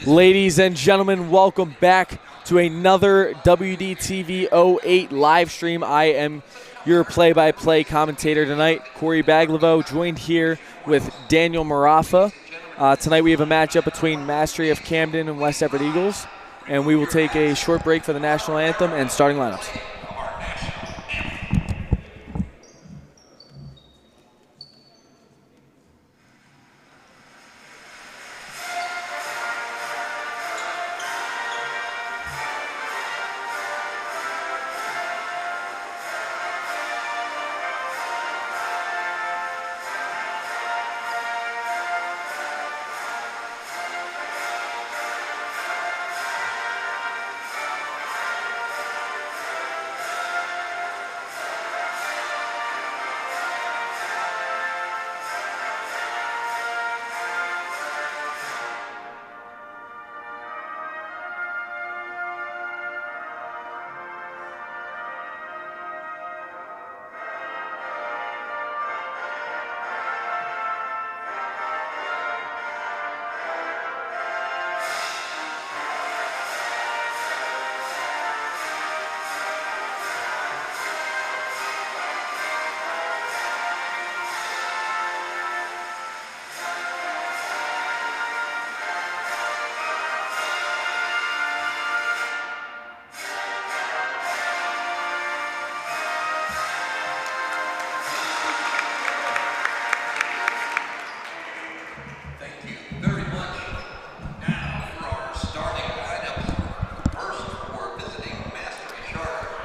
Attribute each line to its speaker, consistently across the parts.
Speaker 1: Ladies and gentlemen, welcome back to another WDTV 08 live stream. I am your play-by-play commentator tonight, Corey Baglivo, joined here with Daniel Marafa. Tonight we have a matchup between Mastery of Camden and West Effort Eagles, and we will take a short break for the national anthem and starting lineups.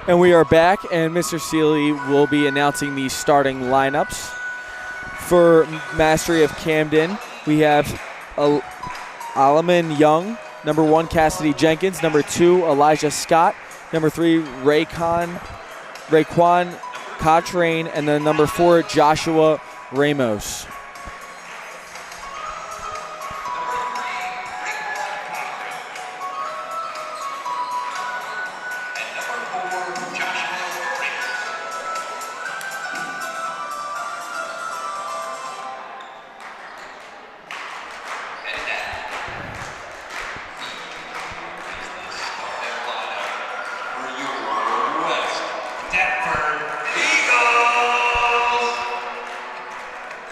Speaker 1: And we are back, and Mr. Seeley will be announcing the starting lineups. For Mastery of Camden, we have Alaman Young, number 1, Cassidy Jenkins, number 2, Elijah Scott, number 3, Raquan Cottrain, and then number 4, Joshua Ramos.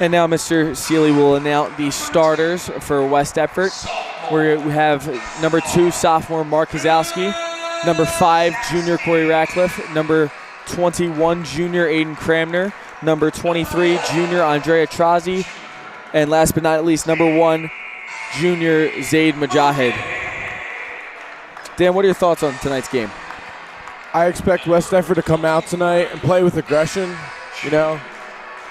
Speaker 1: And now Mr. Seeley will announce the starters for West Effort. We have number 2, sophomore Mark Kozowski, number 5, junior Corey Ratcliffe, number 21, junior Aiden Cramner, number 23, junior Andrea Trazi, and last but not least, number 1, junior Zaid Mujahid. Dan, what are your thoughts on tonight's game?
Speaker 2: I expect West Effort to come out tonight and play with aggression, you know.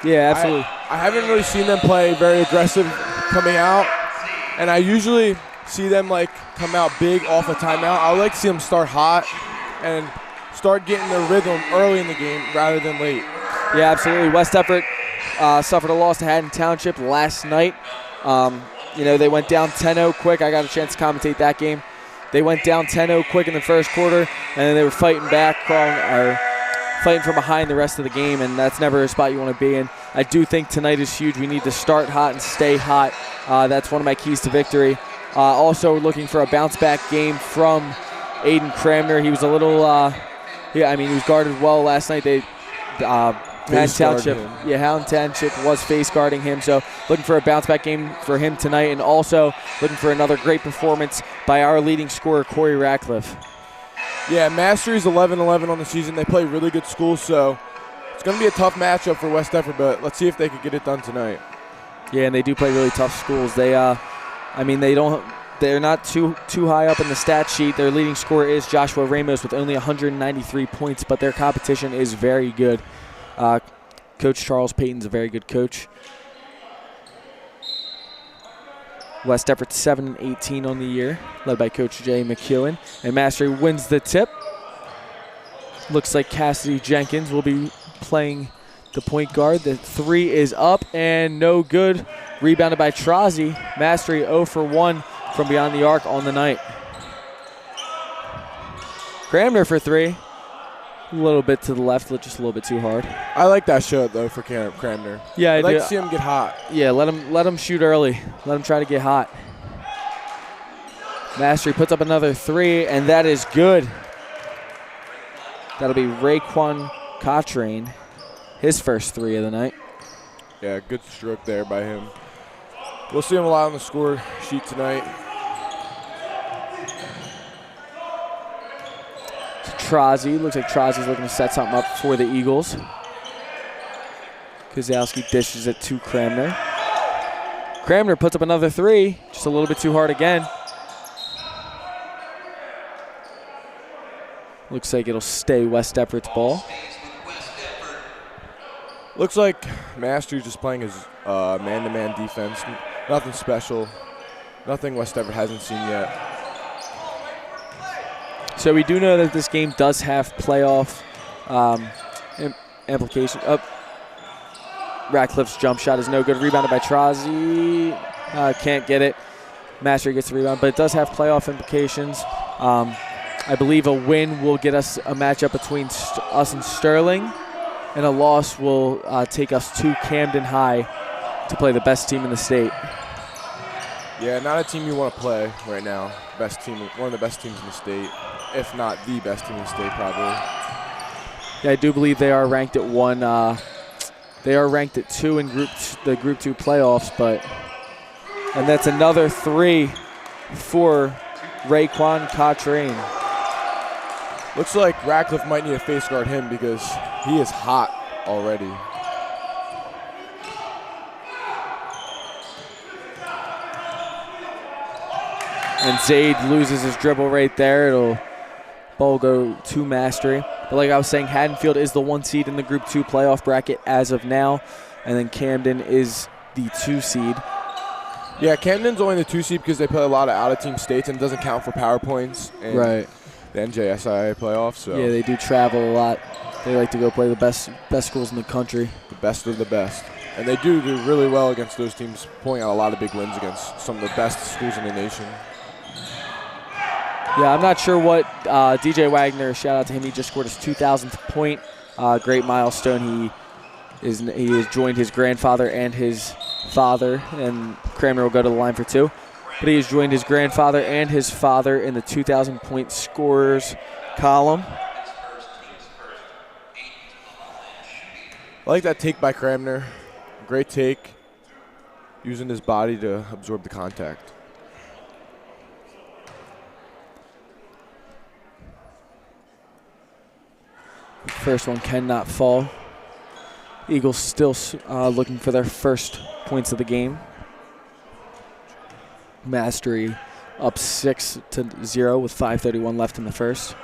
Speaker 1: Yeah, absolutely.
Speaker 2: I haven't really seen them play very aggressive coming out, and I usually see them like come out big off a timeout. I would like to see them start hot and start getting their rhythm early in the game rather than late.
Speaker 1: Yeah, absolutely. West Effort suffered a loss to Haddon Township last night. They went down 10-0 quick. I got a chance to commentate that game. They went down 10-0 quick in the first quarter, and then they were fighting back, fighting from behind the rest of the game, and that's never a spot you want to be in. I do think tonight is huge. We need to start hot and stay hot. That's one of my keys to victory. Also looking for a bounce-back game from Aiden Cramner. He was a little, he was guarded well last night. Haddon Township was face guarding him, so looking for a bounce-back game for him tonight, and also looking for another great performance by our leading scorer, Corey Ratcliffe.
Speaker 2: Yeah, Mastery's 11-11 on the season. They play really good schools, so it's going to be a tough matchup for West Effort, but let's see if they can get it done tonight.
Speaker 1: Yeah, and they do play really tough schools. They're not too high up in the stat sheet. Their leading scorer is Joshua Ramos with only 193 points, but their competition is very good. Coach Charles Payton's a very good coach. West Effort 7-18 on the year, led by Coach Jay McEwen. And Mastery wins the tip. Looks like Cassidy Jenkins will be playing the point guard. The 3 is up and no good. Rebounded by Trazi. Mastery 0 for 1 from beyond the arc on the night. Cramner for 3. A little bit to the left, just a little bit too hard.
Speaker 2: I like that shot, though, for Cramner.
Speaker 1: Yeah,
Speaker 2: I'd like to see him get hot.
Speaker 1: Yeah, let him shoot early. Let him try to get hot. Mastery puts up another 3, and that is good. That'll be Raekwon Cottrane, his first 3 of the night.
Speaker 2: Yeah, good stroke there by him. We'll see him a lot on the score sheet tonight.
Speaker 1: Trozzy, looks like Trozzy's looking to set something up for the Eagles. Kozlowski dishes it to Cramner. Cramner puts up another 3, just a little bit too hard again. Looks like it'll stay West Everett's ball.
Speaker 2: Looks like Mastery's just playing his man-to-man defense. Nothing special. Nothing West Everett hasn't seen yet.
Speaker 1: So we do know that this game does have playoff implications. Ratcliffe's jump shot is no good. Rebounded by Trozzy. Can't get it. Mastery gets the rebound, but it does have playoff implications. I believe a win will get us a matchup between us and Sterling, and a loss will take us to Camden High to play the best team in the state.
Speaker 2: Yeah, not a team you want to play right now. Best team, one of the best teams in the state, if not the best team in the state, probably.
Speaker 1: Yeah, I do believe they are ranked at 1. They are ranked at 2 in the Group 2 playoffs, and that's another 3 for Raekwon Cottrane.
Speaker 2: Looks like Ratcliffe might need to face guard him because he is hot already.
Speaker 1: And Zaid loses his dribble right there. It'll ball go to Mastery. But like I was saying, Haddonfield is the 1 seed in the Group 2 playoff bracket as of now. And then Camden is the 2 seed.
Speaker 2: Yeah, Camden's only the 2 seed because they play a lot of out-of-team states and it doesn't count for power points. And
Speaker 1: right.
Speaker 2: The NJSIA playoffs. So.
Speaker 1: Yeah, they do travel a lot. They like to go play the best schools in the country.
Speaker 2: The best of the best. And they do really well against those teams, pulling out a lot of big wins against some of the best schools in the nation.
Speaker 1: Yeah, I'm not sure what DJ Wagner, shout out to him, he just scored his 2,000th point. Great milestone. He has joined his grandfather and his father, and Cramner will go to the line for 2. But he has joined his grandfather and his father in the 2,000-point scorers column.
Speaker 2: I like that take by Cramner. Great take, using his body to absorb the contact.
Speaker 1: First one cannot fall. Eagles still looking for their first points of the game. Mastery up 6-0 with 5:31 left in the first.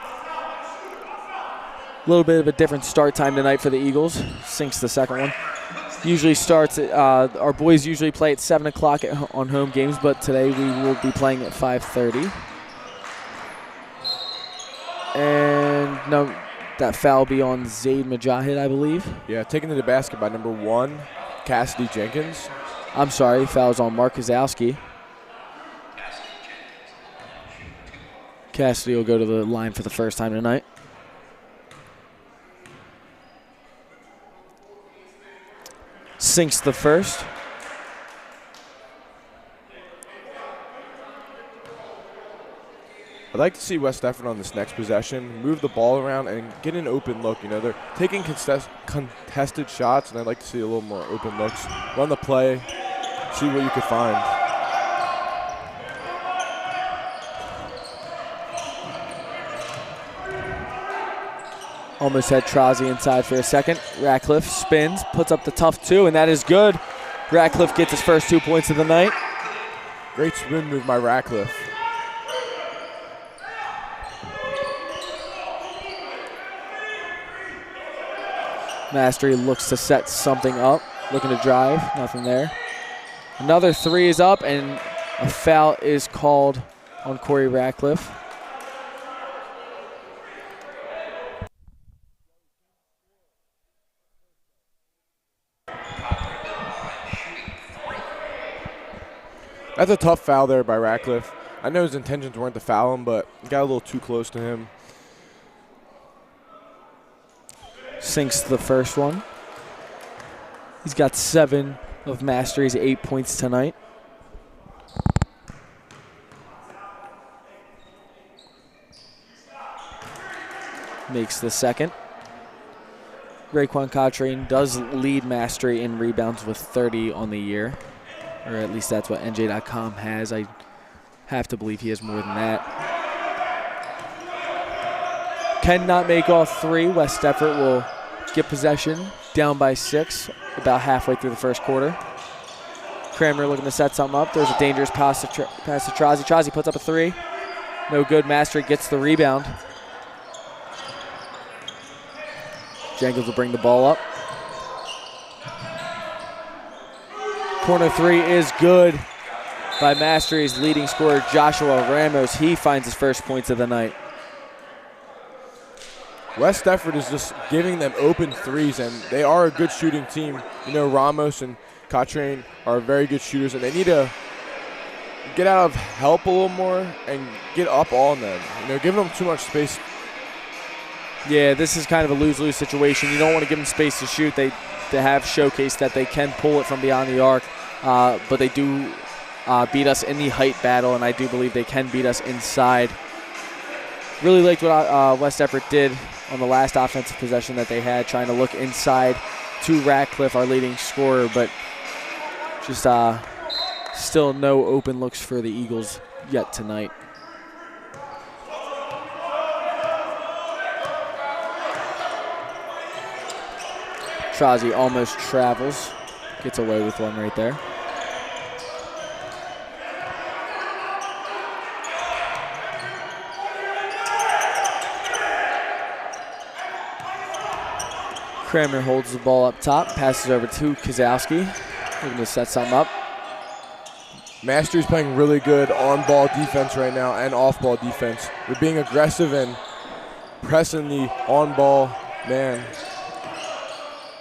Speaker 1: A little bit of a different start time tonight for the Eagles. Sinks the second one. Usually starts at, our boys usually play at 7 o'clock on home games, but today we will be playing at 5:30. And no, that foul will be on Zaid Mujahid, I believe.
Speaker 2: Yeah, taken to the basket by number 1, Cassidy Jenkins.
Speaker 1: I'm sorry, foul's on Mark Kozlowski. Cassidy will go to the line for the first time tonight. Sinks the first.
Speaker 2: I'd like to see West Effort on this next possession move the ball around and get an open look. You know, they're taking contested shots, and I'd like to see a little more open looks. Run the play, see what you could find.
Speaker 1: Almost had Trozzy inside for a second. Ratcliffe spins, puts up the tough 2, and that is good. Ratcliffe gets his first 2 points of the night.
Speaker 2: Great spin move by Ratcliffe.
Speaker 1: Mastery looks to set something up, looking to drive, nothing there. Another 3 is up, and a foul is called on Corey Ratcliffe.
Speaker 2: That's a tough foul there by Ratcliffe. I know his intentions weren't to foul him, but he got a little too close to him.
Speaker 1: Sinks the first one. He's got 7 of Mastery's 8 points tonight. makes the second. Raekwon Cottrane does lead Mastery in rebounds with 30 on the year, or at least that's what NJ.com has. I have to believe he has more than that. Cannot make all three. West Effort will get possession, down by 6, about halfway through the first quarter. Cranmer looking to set something up. There's a dangerous pass to Trozzi. Trozzi puts up a 3. No good. Mastery gets the rebound. Jenkins will bring the ball up. Corner 3 is good by Mastery's leading scorer, Joshua Ramos. He finds his first points of the night.
Speaker 2: West Effort is just giving them open threes, and they are a good shooting team. You know, Ramos and Cottrane are very good shooters, and they need to get out of help a little more and get up on them. You know, giving them too much space.
Speaker 1: Yeah, this is kind of a lose-lose situation. You don't want to give them space to shoot. They have showcased that they can pull it from beyond the arc, but they do beat us in the height battle, and I do believe they can beat us inside. Really liked what West Effort did on the last offensive possession that they had, trying to look inside to Ratcliffe, our leading scorer, but just still no open looks for the Eagles yet tonight. Trozzi almost travels, gets away with one right there. Cranmer holds the ball up top, passes over to Kozlowski. Looking to set something up.
Speaker 2: Mastery's playing really good on-ball defense right now and off-ball defense. They're being aggressive and pressing the on-ball man.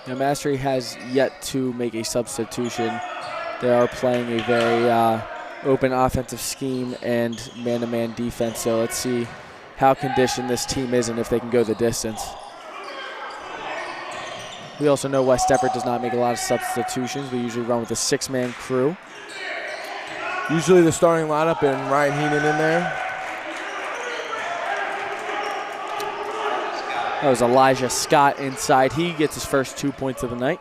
Speaker 1: Now, Mastery has yet to make a substitution. They are playing a very open offensive scheme and man-to-man defense, so let's see how conditioned this team is and if they can go the distance. We also know West Effort does not make a lot of substitutions. We usually run with a 6-man crew.
Speaker 2: Usually the starting lineup and Ryan Heenan in there.
Speaker 1: That was Elijah Scott inside. He gets his first 2 points of the night.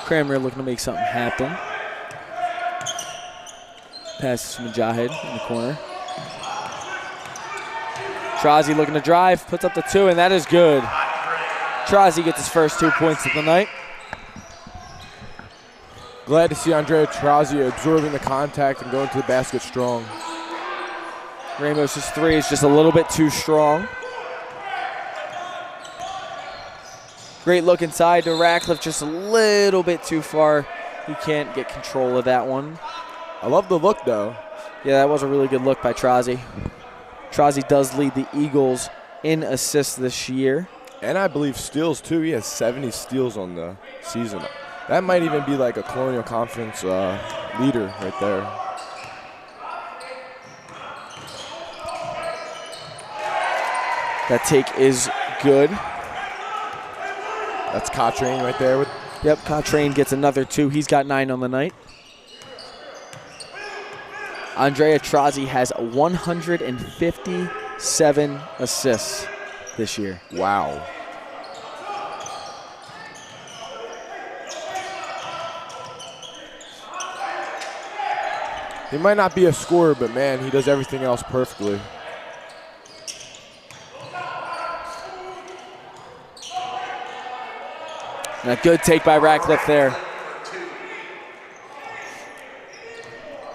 Speaker 1: Cranmer looking to make something happen. Passes to Mujahid in the corner. Trozzi looking to drive, puts up the 2, and that is good. Trozzi gets his first 2 points of the night.
Speaker 2: Glad to see Andrea Trozzi absorbing the contact and going to the basket strong.
Speaker 1: Ramos' 3 is just a little bit too strong. Great look inside to Ratcliffe, just a little bit too far. He can't get control of that one.
Speaker 2: I love the look, though.
Speaker 1: Yeah, that was a really good look by Trozzi. Trozzi does lead the Eagles in assists this year.
Speaker 2: And I believe steals, too. He has 70 steals on the season. That might even be like a Colonial Conference leader right there.
Speaker 1: That take is good.
Speaker 2: That's Cottrane right there.
Speaker 1: Yep, Cottrane gets another 2. He's got 9 on the night. Andrea Trozzi has 157 assists this year.
Speaker 2: Wow. He might not be a scorer, but man, he does everything else perfectly.
Speaker 1: And a good take by Ratcliffe there.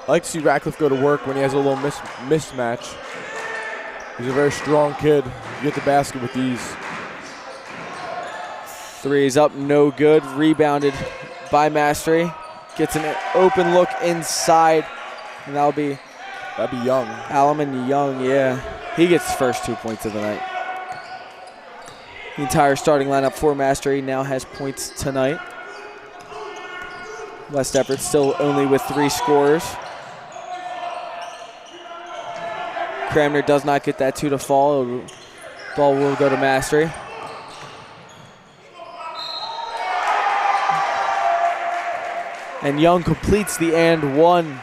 Speaker 2: I like to see Ratcliffe go to work when he has a little mismatch. He's a very strong kid. You get the basket with ease.
Speaker 1: 3 is up, no good. Rebounded by Mastery. Gets an open look inside, and that'd be
Speaker 2: Young.
Speaker 1: Alaman Young, yeah. He gets his first 2 points of the night. The entire starting lineup for Mastery now has points tonight. West Effort still only with 3 scorers. Cranmer does not get that 2 to fall. Ball will go to Mastery. And Young completes the and one.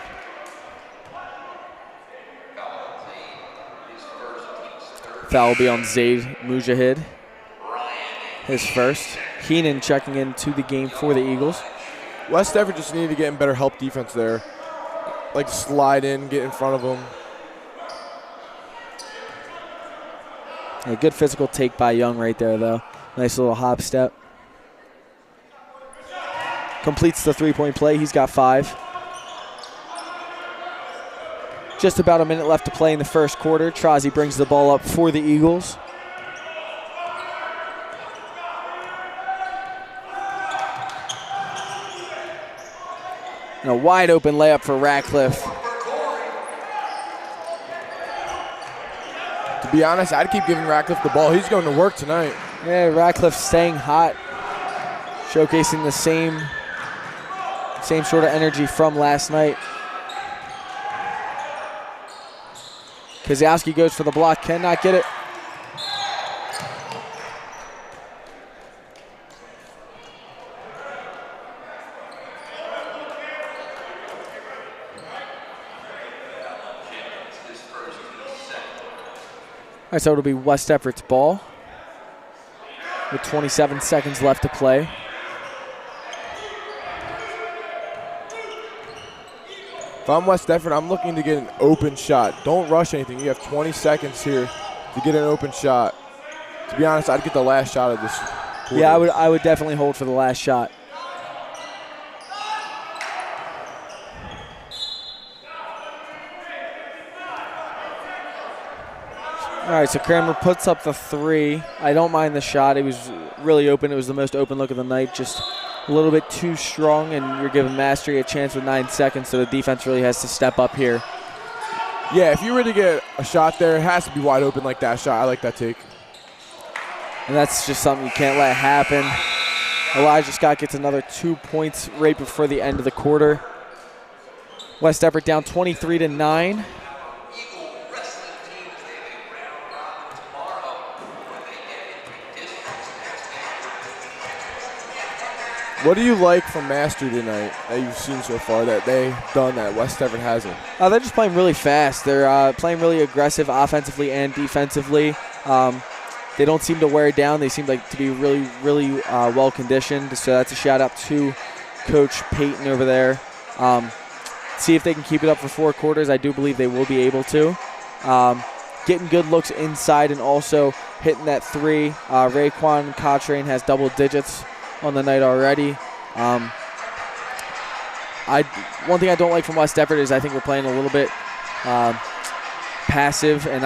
Speaker 1: Foul will be on Zaid Mujahid. His first. Keenan checking into the game for the Eagles.
Speaker 2: West Defford just needed to get in better help defense there. Like slide in, get in front of them.
Speaker 1: A good physical take by Young right there, though. Nice little hop step. Completes the three-point play. He's got 5. Just about a minute left to play in the first quarter. Trozzi brings the ball up for the Eagles. And a wide open layup for Ratcliffe.
Speaker 2: To be honest, I'd keep giving Ratcliffe the ball. He's going to work tonight.
Speaker 1: Yeah, Ratcliffe staying hot. Showcasing the same sort of energy from last night. Kozlowski goes for the block, cannot get it. All right, so it'll be West Defford's ball with 27 seconds left to play.
Speaker 2: If I'm West Defford, I'm looking to get an open shot. Don't rush anything. You have 20 seconds here to get an open shot. To be honest, I'd get the last shot of this quarter.
Speaker 1: Yeah, I would definitely hold for the last shot. All right, so Kramer puts up the 3. I don't mind the shot. It was really open. It was the most open look of the night. Just a little bit too strong, and you're giving Mastery a chance with 9 seconds, so the defense really has to step up here.
Speaker 2: Yeah, if you were to get a shot there, it has to be wide open like that shot. I like that take.
Speaker 1: And that's just something you can't let happen. Elijah Scott gets another 2 points right before the end of the quarter. West Defford down 23-9.
Speaker 2: What do you like from Mastery tonight that you've seen so far that they've done that West Defford hasn't?
Speaker 1: They're just playing really fast. They're playing really aggressive offensively and defensively. They don't seem to wear it down. They seem like to be really, really well conditioned. So that's a shout out to Coach Payton over there. See if they can keep it up for 4 quarters. I do believe they will be able to. Getting good looks inside and also hitting that 3. Raekwon Cottrane has double digits on the night already. One thing I don't like from West Defford is I think we're playing a little bit passive and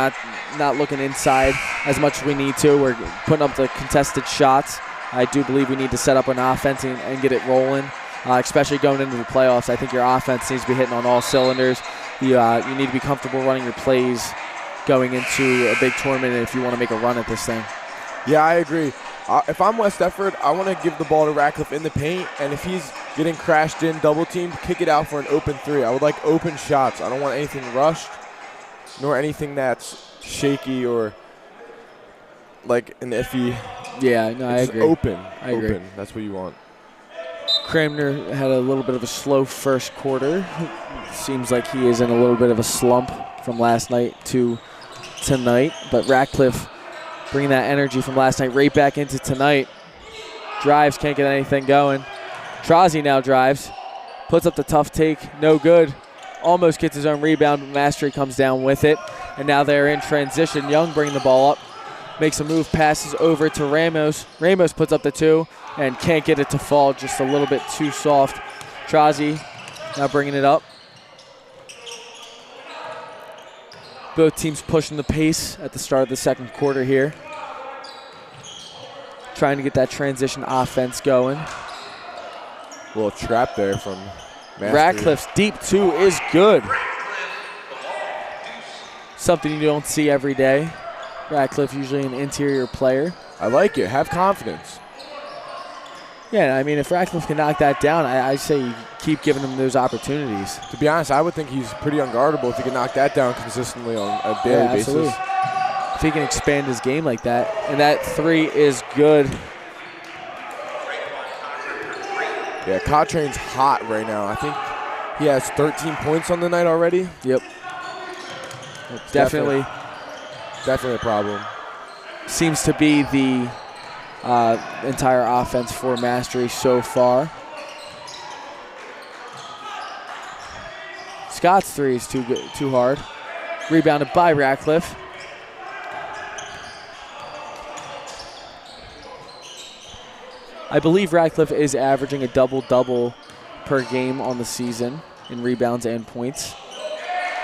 Speaker 1: not looking inside as much as we need to. We're putting up the contested shots. I do believe we need to set up an offense and get it rolling, especially going into the playoffs. I think your offense needs to be hitting on all cylinders. You need to be comfortable running your plays going into a big tournament if you want to make a run at this thing.
Speaker 2: Yeah, I agree. If I'm West Defford, I want to give the ball to Ratcliffe in the paint, and if he's getting crashed in, double teamed, kick it out for an open 3. I would like open shots. I don't want anything rushed, nor anything that's shaky or like an iffy.
Speaker 1: Yeah, no, I agree.
Speaker 2: Open.
Speaker 1: I agree.
Speaker 2: Open. That's what you want.
Speaker 1: Cramner had a little bit of a slow first quarter. Seems like he is in a little bit of a slump from last night to tonight, but Ratcliffe bringing that energy from last night right back into tonight. Drives, can't get anything going. Trozzi now drives. Puts up the tough take, no good. Almost gets his own rebound, but Mastery comes down with it. And now they're in transition. Young bringing the ball up. Makes a move, passes over to Ramos. Ramos puts up the 2 and can't get it to fall, just a little bit too soft. Trozzi now bringing it up. Both teams pushing the pace at the start of the second quarter here. Trying to get that transition offense going.
Speaker 2: A little trap there from Mastery.
Speaker 1: Ratcliffe's deep 2 is good. Something you don't see every day. Ratcliffe usually an interior player.
Speaker 2: I like it. Have confidence.
Speaker 1: Yeah, I mean, if Ratcliffe can knock that down, I say you keep giving him those opportunities.
Speaker 2: To be honest, I would think he's pretty unguardable if he can knock that down consistently on a daily basis.
Speaker 1: If he can expand his game like that. And that 3 is good.
Speaker 2: Yeah, Cottrain's hot right now. I think he has 13 points on the night already.
Speaker 1: Yep. Definitely
Speaker 2: a problem.
Speaker 1: Seems to be the entire offense for Mastery so far. Scott's three is too hard. Rebounded by Ratcliffe. I believe Ratcliffe is averaging a double-double per game on the season in rebounds and points.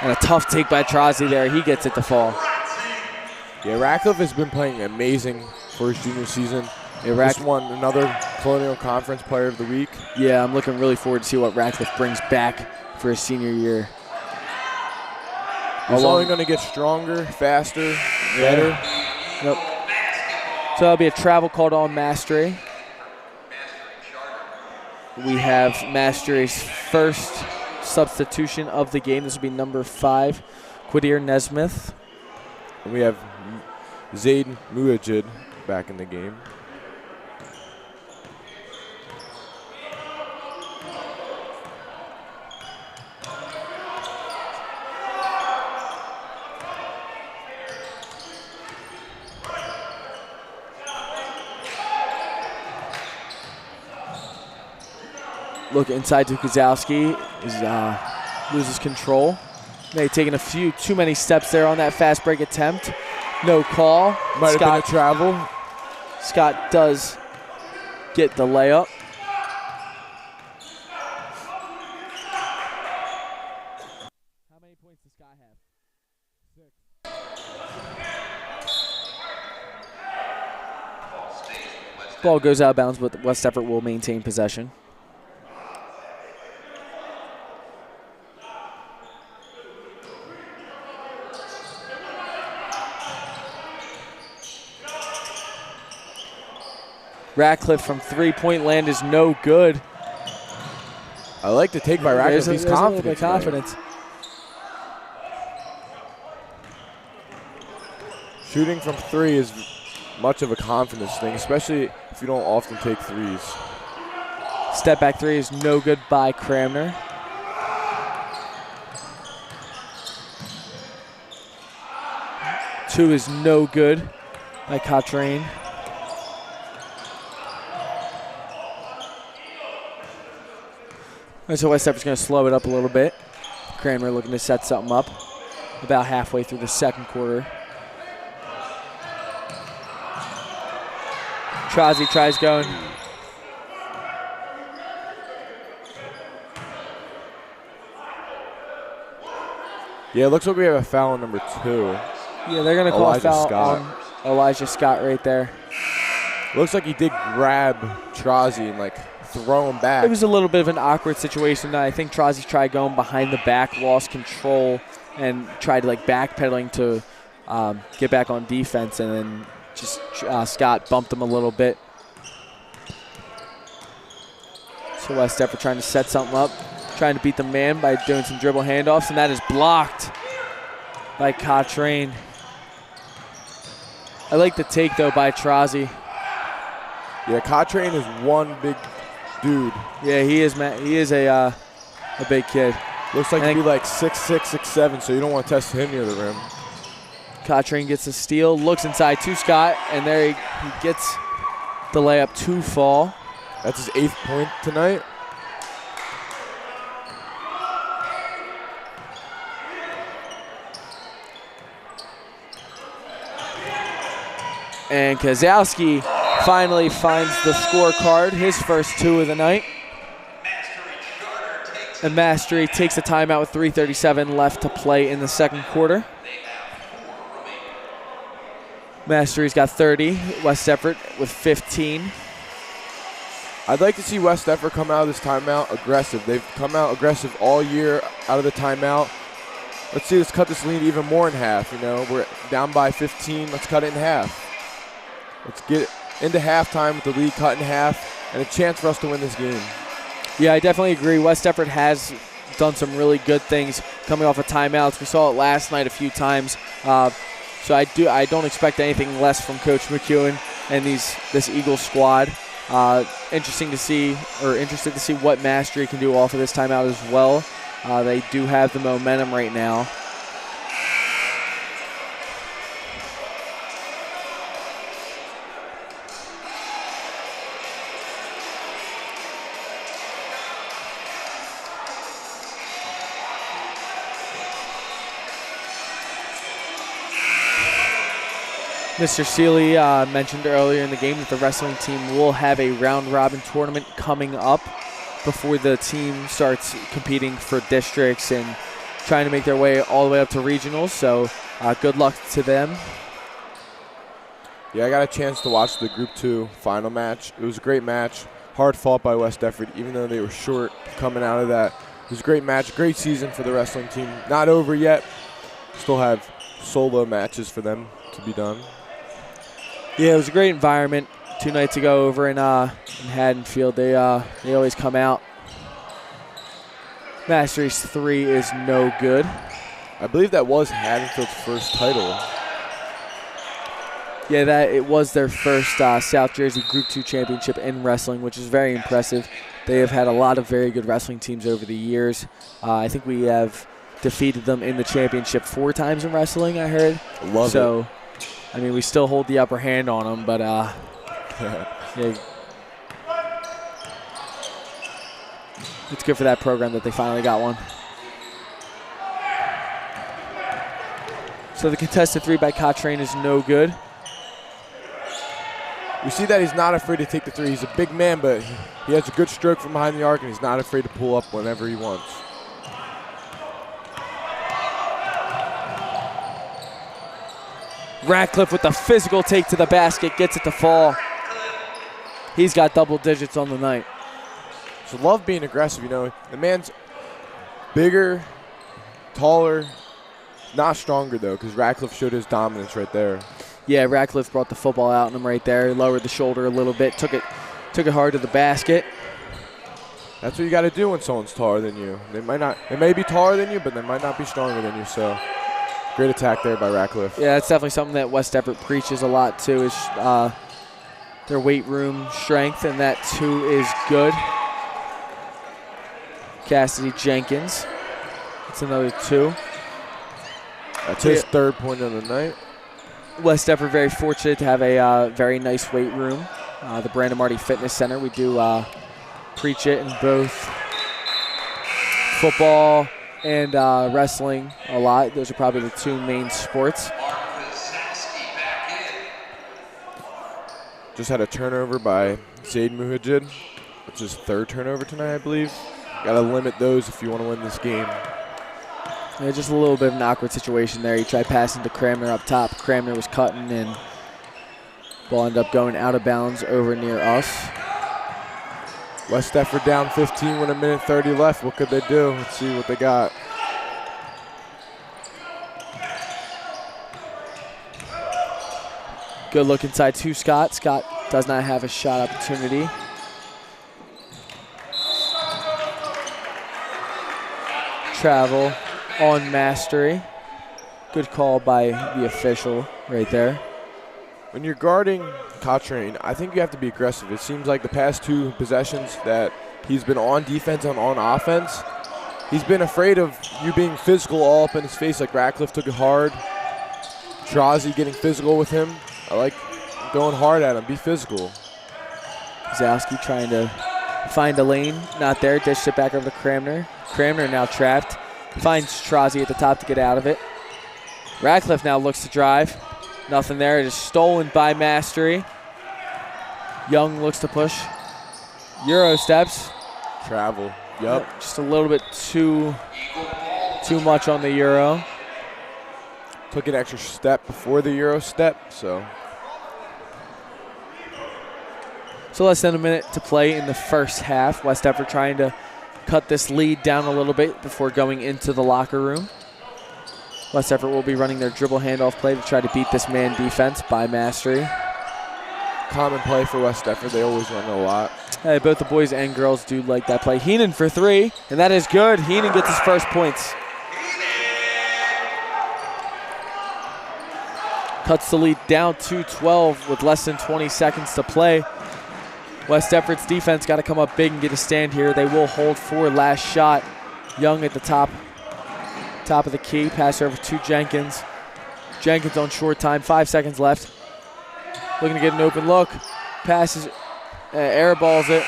Speaker 1: And a tough take by Trozzi there. He gets it to fall.
Speaker 2: Yeah, Ratcliffe has been playing amazing for his junior season.
Speaker 1: Yeah,
Speaker 2: Just won another Colonial Conference Player of the Week.
Speaker 1: Yeah, I'm looking really forward to see what Ratcliffe brings back for his senior year.
Speaker 2: He's only going to get stronger, faster, better.
Speaker 1: Yep. So that'll be a travel called on Mastery. We have Mastery's first substitution of the game. This will be number 5, Quadir Nesmith.
Speaker 2: And we have Zaid Muajid back in the game.
Speaker 1: Look inside to Kozlowski, loses control. May have taken a few too many steps there on that fast break attempt. No call.
Speaker 2: Might have been a travel.
Speaker 1: Scott does get the layup. How many points does Scott have? 6. Ball goes out of bounds, but West Effort will maintain possession. Ratcliffe from three-point land is no good.
Speaker 2: I like the take by Ratcliffe. He's confident.
Speaker 1: Confidence.
Speaker 2: Shooting from 3 is much of a confidence thing, especially if you don't often take threes.
Speaker 1: Step back 3 is no good by Cramner. Two is no good by Cottrain. And so West Effort's going to slow it up a little bit. Cranmer looking to set something up about halfway through the second quarter. Trozzi tries going.
Speaker 2: Yeah, it looks like we have a foul on number 2.
Speaker 1: Yeah, they're going to call a foul on Elijah Scott right there.
Speaker 2: Looks like he did grab Trozzi and throw him back.
Speaker 1: It was a little bit of an awkward situation. I think Trozzi tried going behind the back, lost control, and tried backpedaling to get back on defense, and then just Scott bumped him a little bit. So West Effort trying to set something up, trying to beat the man by doing some dribble handoffs, and that is blocked by Cottrain. I like the take, though, by Trozzi.
Speaker 2: Yeah, Cottrain is one big dude.
Speaker 1: Yeah, he is a big kid.
Speaker 2: Looks like he'd be 6'6", 6'7", so you don't want to test him near the rim.
Speaker 1: Cottrain gets a steal, looks inside to Scott, and there he gets the layup to fall.
Speaker 2: That's his 8th point tonight.
Speaker 1: And Kozlowski finally finds the scorecard, his first 2 of the night. And Mastery takes a timeout with 3:37 left to play in the second quarter. Mastery's got 30, West Effort with 15.
Speaker 2: I'd like to see West Effort come out of this timeout aggressive. They've come out aggressive all year out of the timeout. Let's cut this lead even more in half. We're down by 15. Let's cut it in half. Let's get into halftime with the lead cut in half and a chance for us to win this game.
Speaker 1: Yeah, I definitely agree. West Effort has done some really good things coming off of timeouts. We saw it last night a few times. So I don't expect anything less from Coach McEwen and this Eagles squad. Interested to see what Mastery can do off of this timeout as well. They do have the momentum right now. Mr. Seeley mentioned earlier in the game that the wrestling team will have a round-robin tournament coming up before the team starts competing for districts and trying to make their way all the way up to regionals. So good luck to them.
Speaker 2: Yeah, I got a chance to watch the Group 2 final match. It was a great match. Hard fought by West Defford, even though they were short coming out of that. It was a great match, great season for the wrestling team. Not over yet. Still have solo matches for them to be done.
Speaker 1: Yeah, it was a great environment 2 nights ago over in Haddonfield. They always come out. Mastery's 3 is no good.
Speaker 2: I believe that was Haddonfield's first title.
Speaker 1: Yeah, it was their first South Jersey Group 2 championship in wrestling, which is very impressive. They have had a lot of very good wrestling teams over the years. I think we have defeated them in the championship 4 times in wrestling, I heard.
Speaker 2: Love it.
Speaker 1: I mean, we still hold the upper hand on them, but yeah. It's good for that program that they finally got one. So the contested 3 by Cottrane is no good.
Speaker 2: We see that he's not afraid to take the 3. He's a big man, but he has a good stroke from behind the arc, and he's not afraid to pull up whenever he wants.
Speaker 1: Ratcliffe with the physical take to the basket, gets it to fall. He's got double digits on the night.
Speaker 2: So love being aggressive, you know. The man's bigger, taller, not stronger though, because Ratcliffe showed his dominance right there.
Speaker 1: Yeah, Ratcliffe brought the football out in him right there, lowered the shoulder a little bit, took it hard to the basket.
Speaker 2: That's what you got to do when someone's taller than you. They may be taller than you, but they might not be stronger than you, so. Great attack there by Ratcliffe.
Speaker 1: Yeah, that's definitely something that West Everett preaches a lot too, is their weight room strength, and that too is good. Cassidy Jenkins, that's another 2.
Speaker 2: That's his 3rd point of the night.
Speaker 1: West Everett very fortunate to have a very nice weight room. The Brandon Marty Fitness Center, we do preach it in both football and wrestling a lot. Those are probably the 2 main sports.
Speaker 2: Just had a turnover by Zaid Muhajid. It's his 3rd turnover tonight, I believe. Got to limit those if you want to win this game.
Speaker 1: Yeah, just a little bit of an awkward situation there. He tried passing to Cramner up top. Cramner was cutting, and ball ended up going out of bounds over near us.
Speaker 2: West Defford down 15 with 1:30 left. What could they do? Let's see what they got.
Speaker 1: Good look inside to Scott. Scott does not have a shot opportunity. Travel on Mastery. Good call by the official right there.
Speaker 2: When you're guarding Cottrane, I think you have to be aggressive. It seems like the past 2 possessions that he's been on defense and on offense, he's been afraid of you being physical all up in his face, like Ratcliffe took it hard. Trazi getting physical with him. I like going hard at him. Be physical.
Speaker 1: Zowski trying to find a lane. Not there. Dished it back over to Cramner. Cramner now trapped. Finds Trazi at the top to get out of it. Ratcliffe now looks to drive. Nothing there. It is stolen by Mastery. Young looks to push. Euro steps.
Speaker 2: Travel. Yep.
Speaker 1: Just a little bit too much on the Euro.
Speaker 2: Took an extra step before the Euro step, so.
Speaker 1: So less than a minute to play in the first half. West Everett trying to cut this lead down a little bit before going into the locker room. West Everett will be running their dribble handoff play to try to beat this man defense by Mastery.
Speaker 2: Common play for West Defford. They always run a lot.
Speaker 1: Hey, both the boys and girls do like that play. Heenan for 3, and that is good. Heenan gets his first points. Cuts the lead down to 12 with less than 20 seconds to play. West Effort's defense got to come up big and get a stand here. They will hold for last shot. Young at the top of the key. Pass over to Jenkins. Jenkins on short time. 5 seconds left. Looking to get an open look. Passes, air balls it.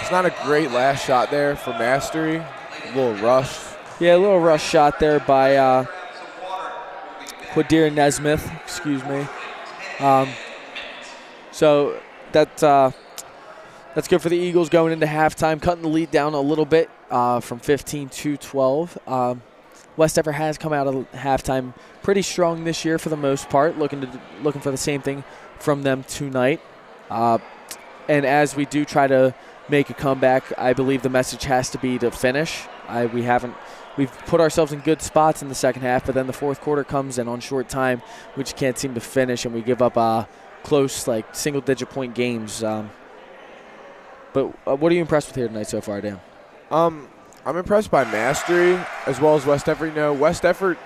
Speaker 2: It's not a great last shot there for Mastery. A little rush.
Speaker 1: Yeah, a little rush shot there by Quadir Nesmith. Excuse me. So that's good for the Eagles going into halftime, cutting the lead down a little bit from 15 to 12. West Effort has come out of halftime pretty strong this year for the most part, looking for the same thing from them tonight. And as we do try to make a comeback, I believe the message has to be to finish. We've put ourselves in good spots in the second half, but then the fourth quarter comes in on short time, we just can't seem to finish, and we give up close, like single-digit point games. But what are you impressed with here tonight so far, Dan?
Speaker 2: I'm impressed by Mastery as well as West Effort. You know, West Effort,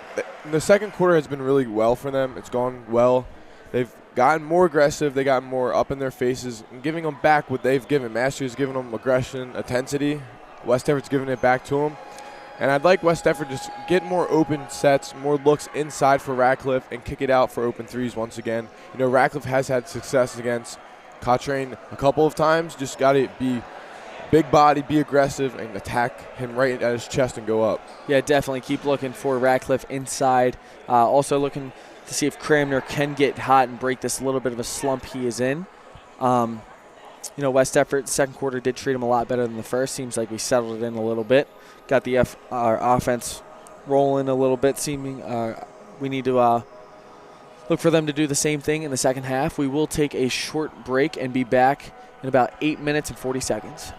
Speaker 2: the second quarter has been really well for them. It's gone well. They've gotten more aggressive. They got more up in their faces and giving them back what they've given. Mastery is giving them aggression, intensity. West Effort's giving it back to them. And I'd like West Effort just get more open sets, more looks inside for Ratcliffe, and kick it out for open threes once again. You know, Ratcliffe has had success against Cochrane a couple of times. Just got to be big body, be aggressive, and attack him right at his chest and go up. Yeah,
Speaker 1: definitely keep looking for Ratcliffe inside. Also looking to see if Cramner can get hot and break this little bit of a slump he is in. You know, West Effort, second quarter did treat him a lot better than the first. Seems like we settled it in a little bit. Got the our offense rolling a little bit. We need to look for them to do the same thing in the second half. We will take a short break and be back in about 8 minutes and 40 seconds.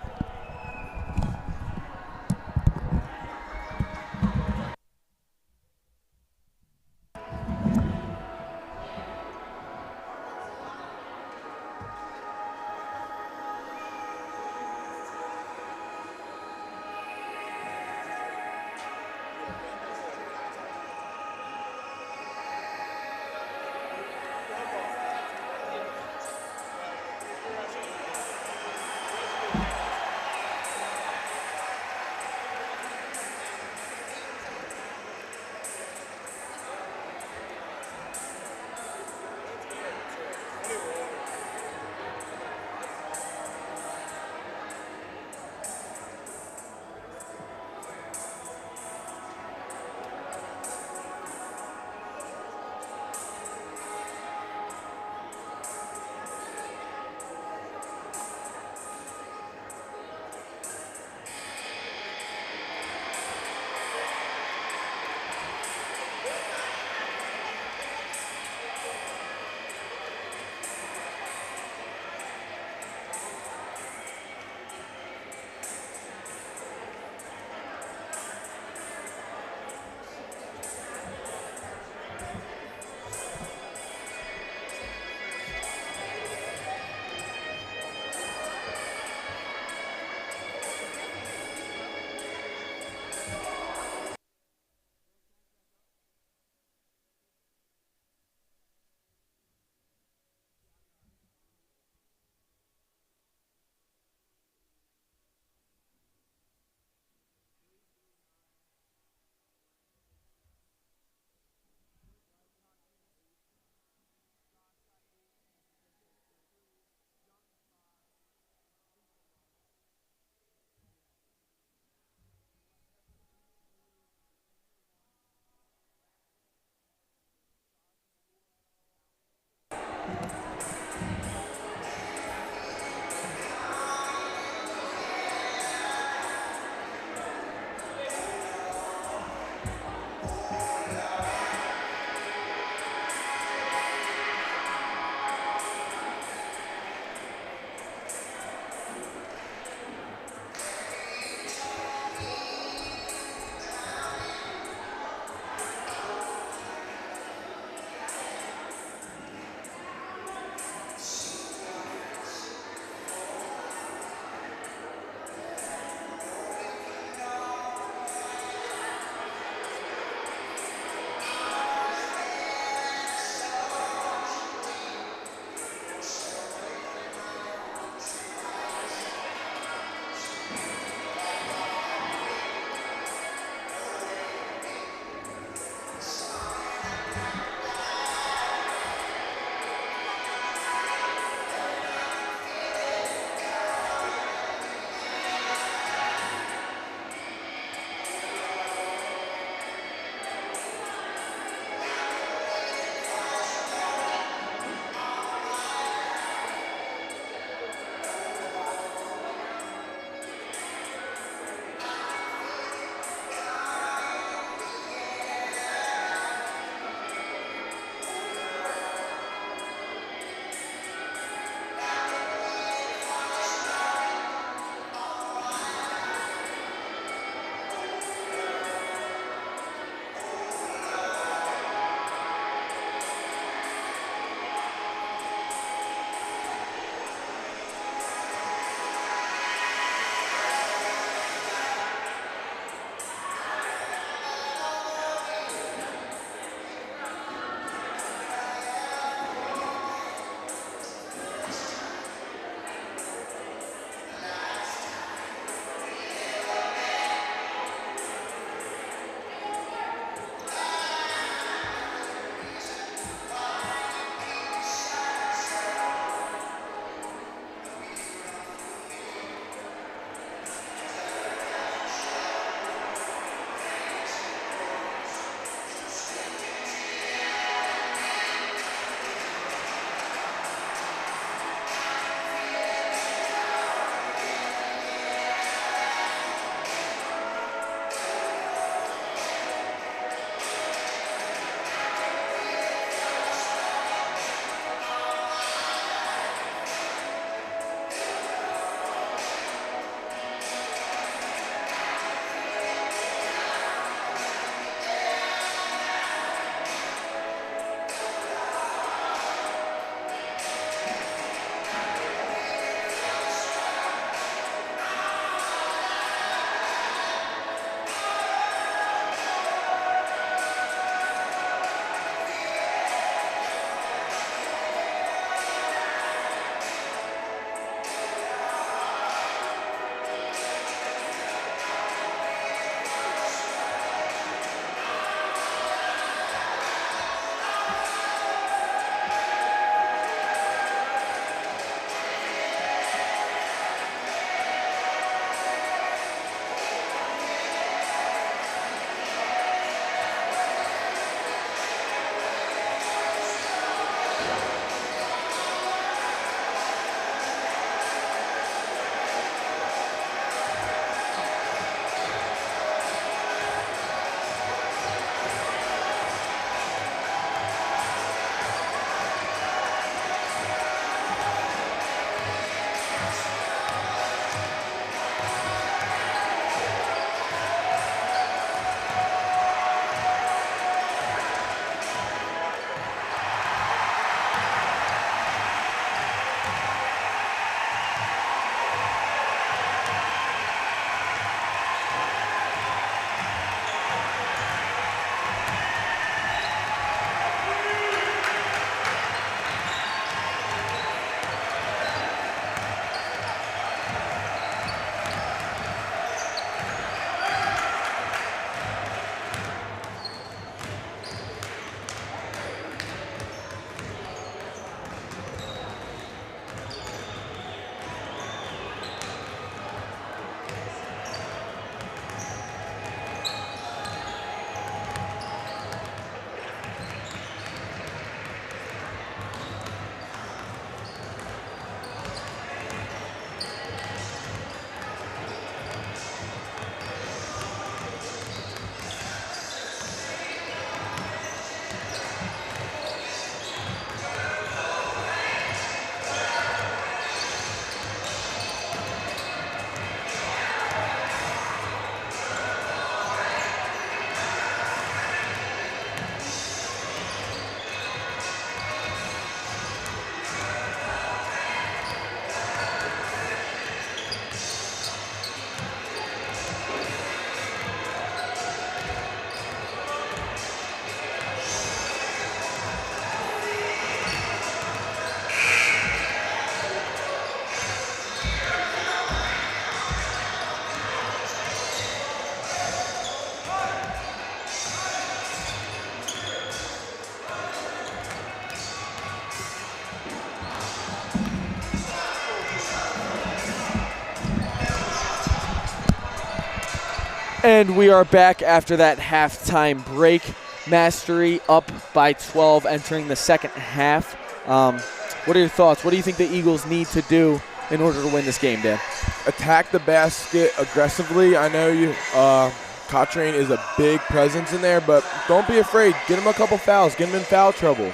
Speaker 1: And we are back after that halftime break. Mastery up by 12 entering the second half. What are your thoughts? What do you think the Eagles need to do in order to win this game, Dan?
Speaker 2: Attack the basket aggressively. I know Cochrane is a big presence in there, but don't be afraid. Get him a couple fouls. Get him in foul trouble.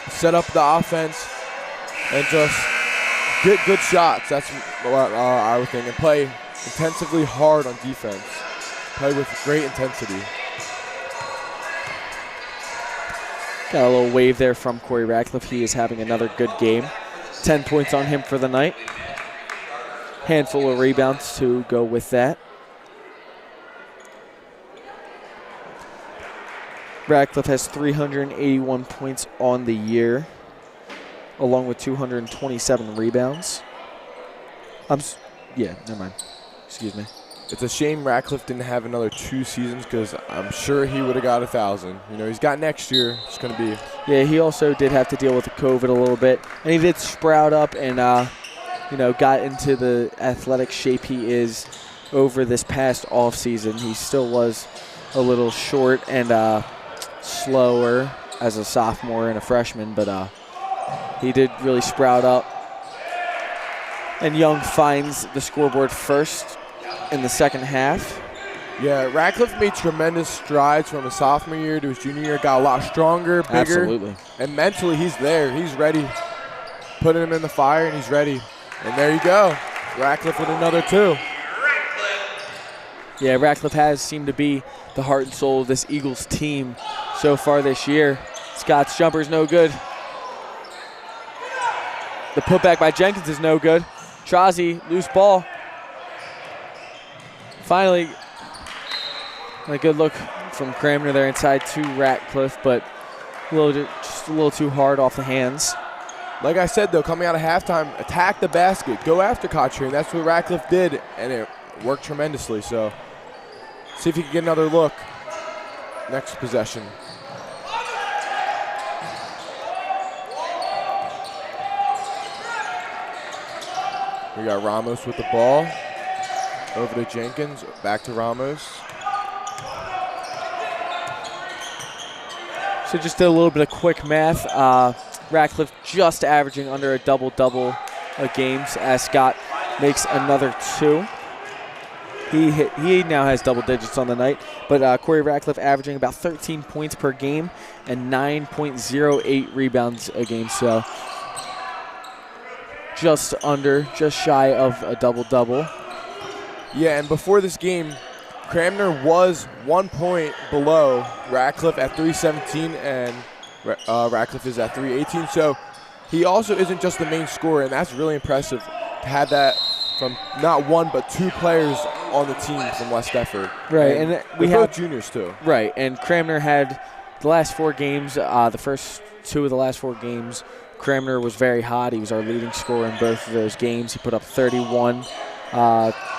Speaker 2: Set up the offense and just get good shots. That's what I would think. And play intensively hard on defense. Play with great intensity.
Speaker 1: Got a little wave there from Corey Ratcliffe. He is having another good game. 10 points on him for the night. Handful of rebounds to go with that. Ratcliffe has 381 points on the year, along with 227 rebounds. Yeah, never mind. Excuse me.
Speaker 2: It's a shame Ratcliffe didn't have another 2 seasons because I'm sure he would have got 1,000. You know, he's got next year. It's going to be.
Speaker 1: Yeah, he also did have to deal with the COVID a little bit. And he did sprout up and, got into the athletic shape he is over this past offseason. He still was a little short and slower as a sophomore and a freshman, but he did really sprout up. And Young finds the scoreboard first in the second half.
Speaker 2: Yeah, Ratcliffe made tremendous strides from his sophomore year to his junior year. Got a lot stronger, bigger.
Speaker 1: Absolutely.
Speaker 2: And mentally, he's there. He's ready. Putting him in the fire, and he's ready. And there you go. Ratcliffe with another 2.
Speaker 1: Yeah, Ratcliffe has seemed to be the heart and soul of this Eagles team so far this year. Scott's jumper's no good. The putback by Jenkins is no good. Trazi, loose ball. Finally, a good look from Cramner there inside to Ratcliffe, but just a little too hard off the hands.
Speaker 2: Like I said, though, coming out of halftime, attack the basket. Go after Cochrane. That's what Ratcliffe did, and it worked tremendously. So see if he can get another look next possession. We got Ramos with the ball. Over to Jenkins, back to Ramos.
Speaker 1: So just did a little bit of quick math. Ratcliffe just averaging under a double-double games as Scott makes another 2. He now has double digits on the night, but Corey Ratcliffe averaging about 13 points per game and 9.08 rebounds a game. So just shy of a double-double.
Speaker 2: Yeah, and before this game, Cramner was 1 point below Ratcliffe at 317, and Ratcliffe is at 318. So he also isn't just the main scorer, and that's really impressive to have that from not 1 but 2 players on the team from West Effort.
Speaker 1: Right, and we
Speaker 2: have
Speaker 1: both
Speaker 2: juniors too.
Speaker 1: Right, and Cramner had the last 4 games, the first 2 of the last 4 games. Cramner was very hot. He was our leading scorer in both of those games. He put up 31.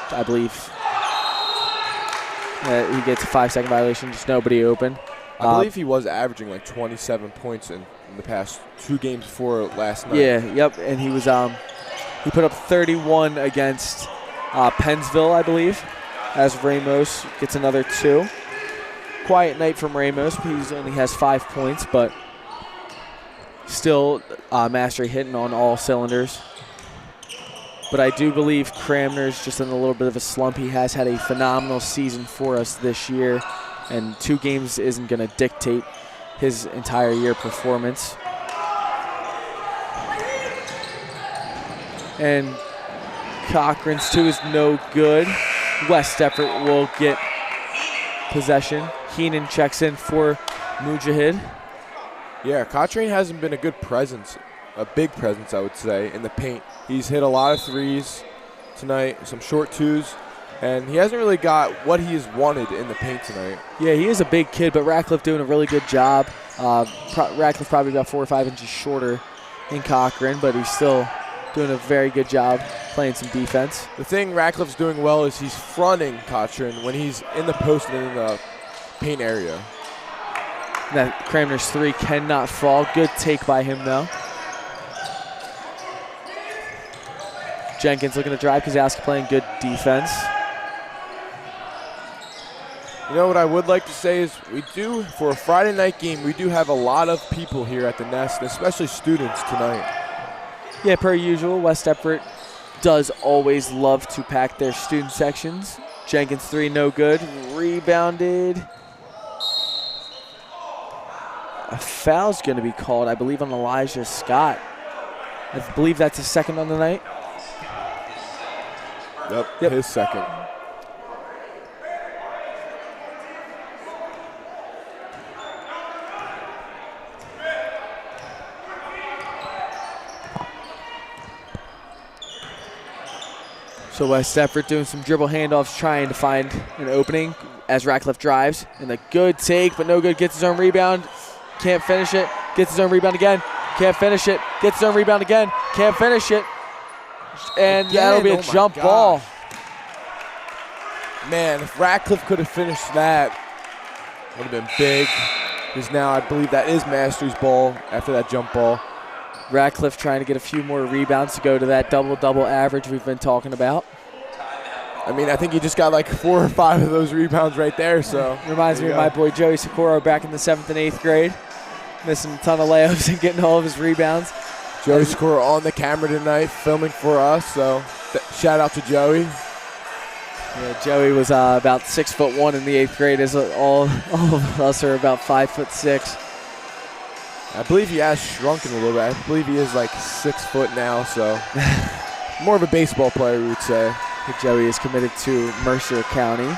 Speaker 1: I believe he gets a 5-second violation, just nobody open.
Speaker 2: I believe he was averaging like 27 points in the past 2 games before last night.
Speaker 1: Yeah, yep, and he was he put up 31 against Pennsville, I believe, as Ramos gets another 2. Quiet night from Ramos. He only has 5 points, but still Mastery hitting on all cylinders. But I do believe Cramner's just in a little bit of a slump. He has had a phenomenal season for us this year, and 2 games isn't going to dictate his entire year performance. And Cochran's 2 is no good. West Effort will get possession. Heenan checks in for Mujahid.
Speaker 2: Yeah, Cochrane hasn't been a good presence, a big presence, I would say, in the paint. He's hit a lot of 3s tonight, some short 2s, and he hasn't really got what he has wanted in the paint tonight.
Speaker 1: Yeah, he is a big kid, but Ratcliffe doing a really good job. Ratcliffe probably about 4 or 5 inches shorter than Cochran, but he's still doing a very good job playing some defense.
Speaker 2: The thing Ratcliffe's doing well is he's fronting Cochran when he's in the post and in the paint area.
Speaker 1: That Cramner's 3 cannot fall. Good take by him, though. Jenkins looking to drive. Kozowski playing good defense.
Speaker 2: You know what I would like to say is for a Friday night game, we do have a lot of people here at the Nest, especially students tonight.
Speaker 1: Yeah, per usual, West Deptford does always love to pack their student sections. Jenkins 3, no good. Rebounded. A foul's going to be called, I believe, on Elijah Scott. I believe that's his second on the night.
Speaker 2: Yep. His second.
Speaker 1: So West Deptford doing some dribble handoffs, trying to find an opening as Ratcliffe drives. And a good take, but no good. Gets his own rebound. Can't finish it. Gets his own rebound again. Can't finish it. Gets his own rebound again. Can't finish it. And that'll be a jump ball.
Speaker 2: Man, if Ratcliffe could have finished that, would have been big. Because now I believe that is Mastery's ball after that jump ball.
Speaker 1: Ratcliffe trying to get a few more rebounds to go to that double-double average we've been talking about.
Speaker 2: I mean, I think he just got like 4 or 5 of those rebounds right there. So
Speaker 1: reminds me of my boy Joey Socorro back in the 7th and 8th grade, missing a ton of layups and getting all of his rebounds.
Speaker 2: Joey Socorro on the camera tonight, filming for us. So shout out to Joey.
Speaker 1: Yeah, Joey was about 6'1" in the 8th grade, as all of us are about 5'6".
Speaker 2: I believe he has shrunken a little bit. I believe he is like 6 foot now, so more of a baseball player, we would say.
Speaker 1: Joey is committed to Mercer County,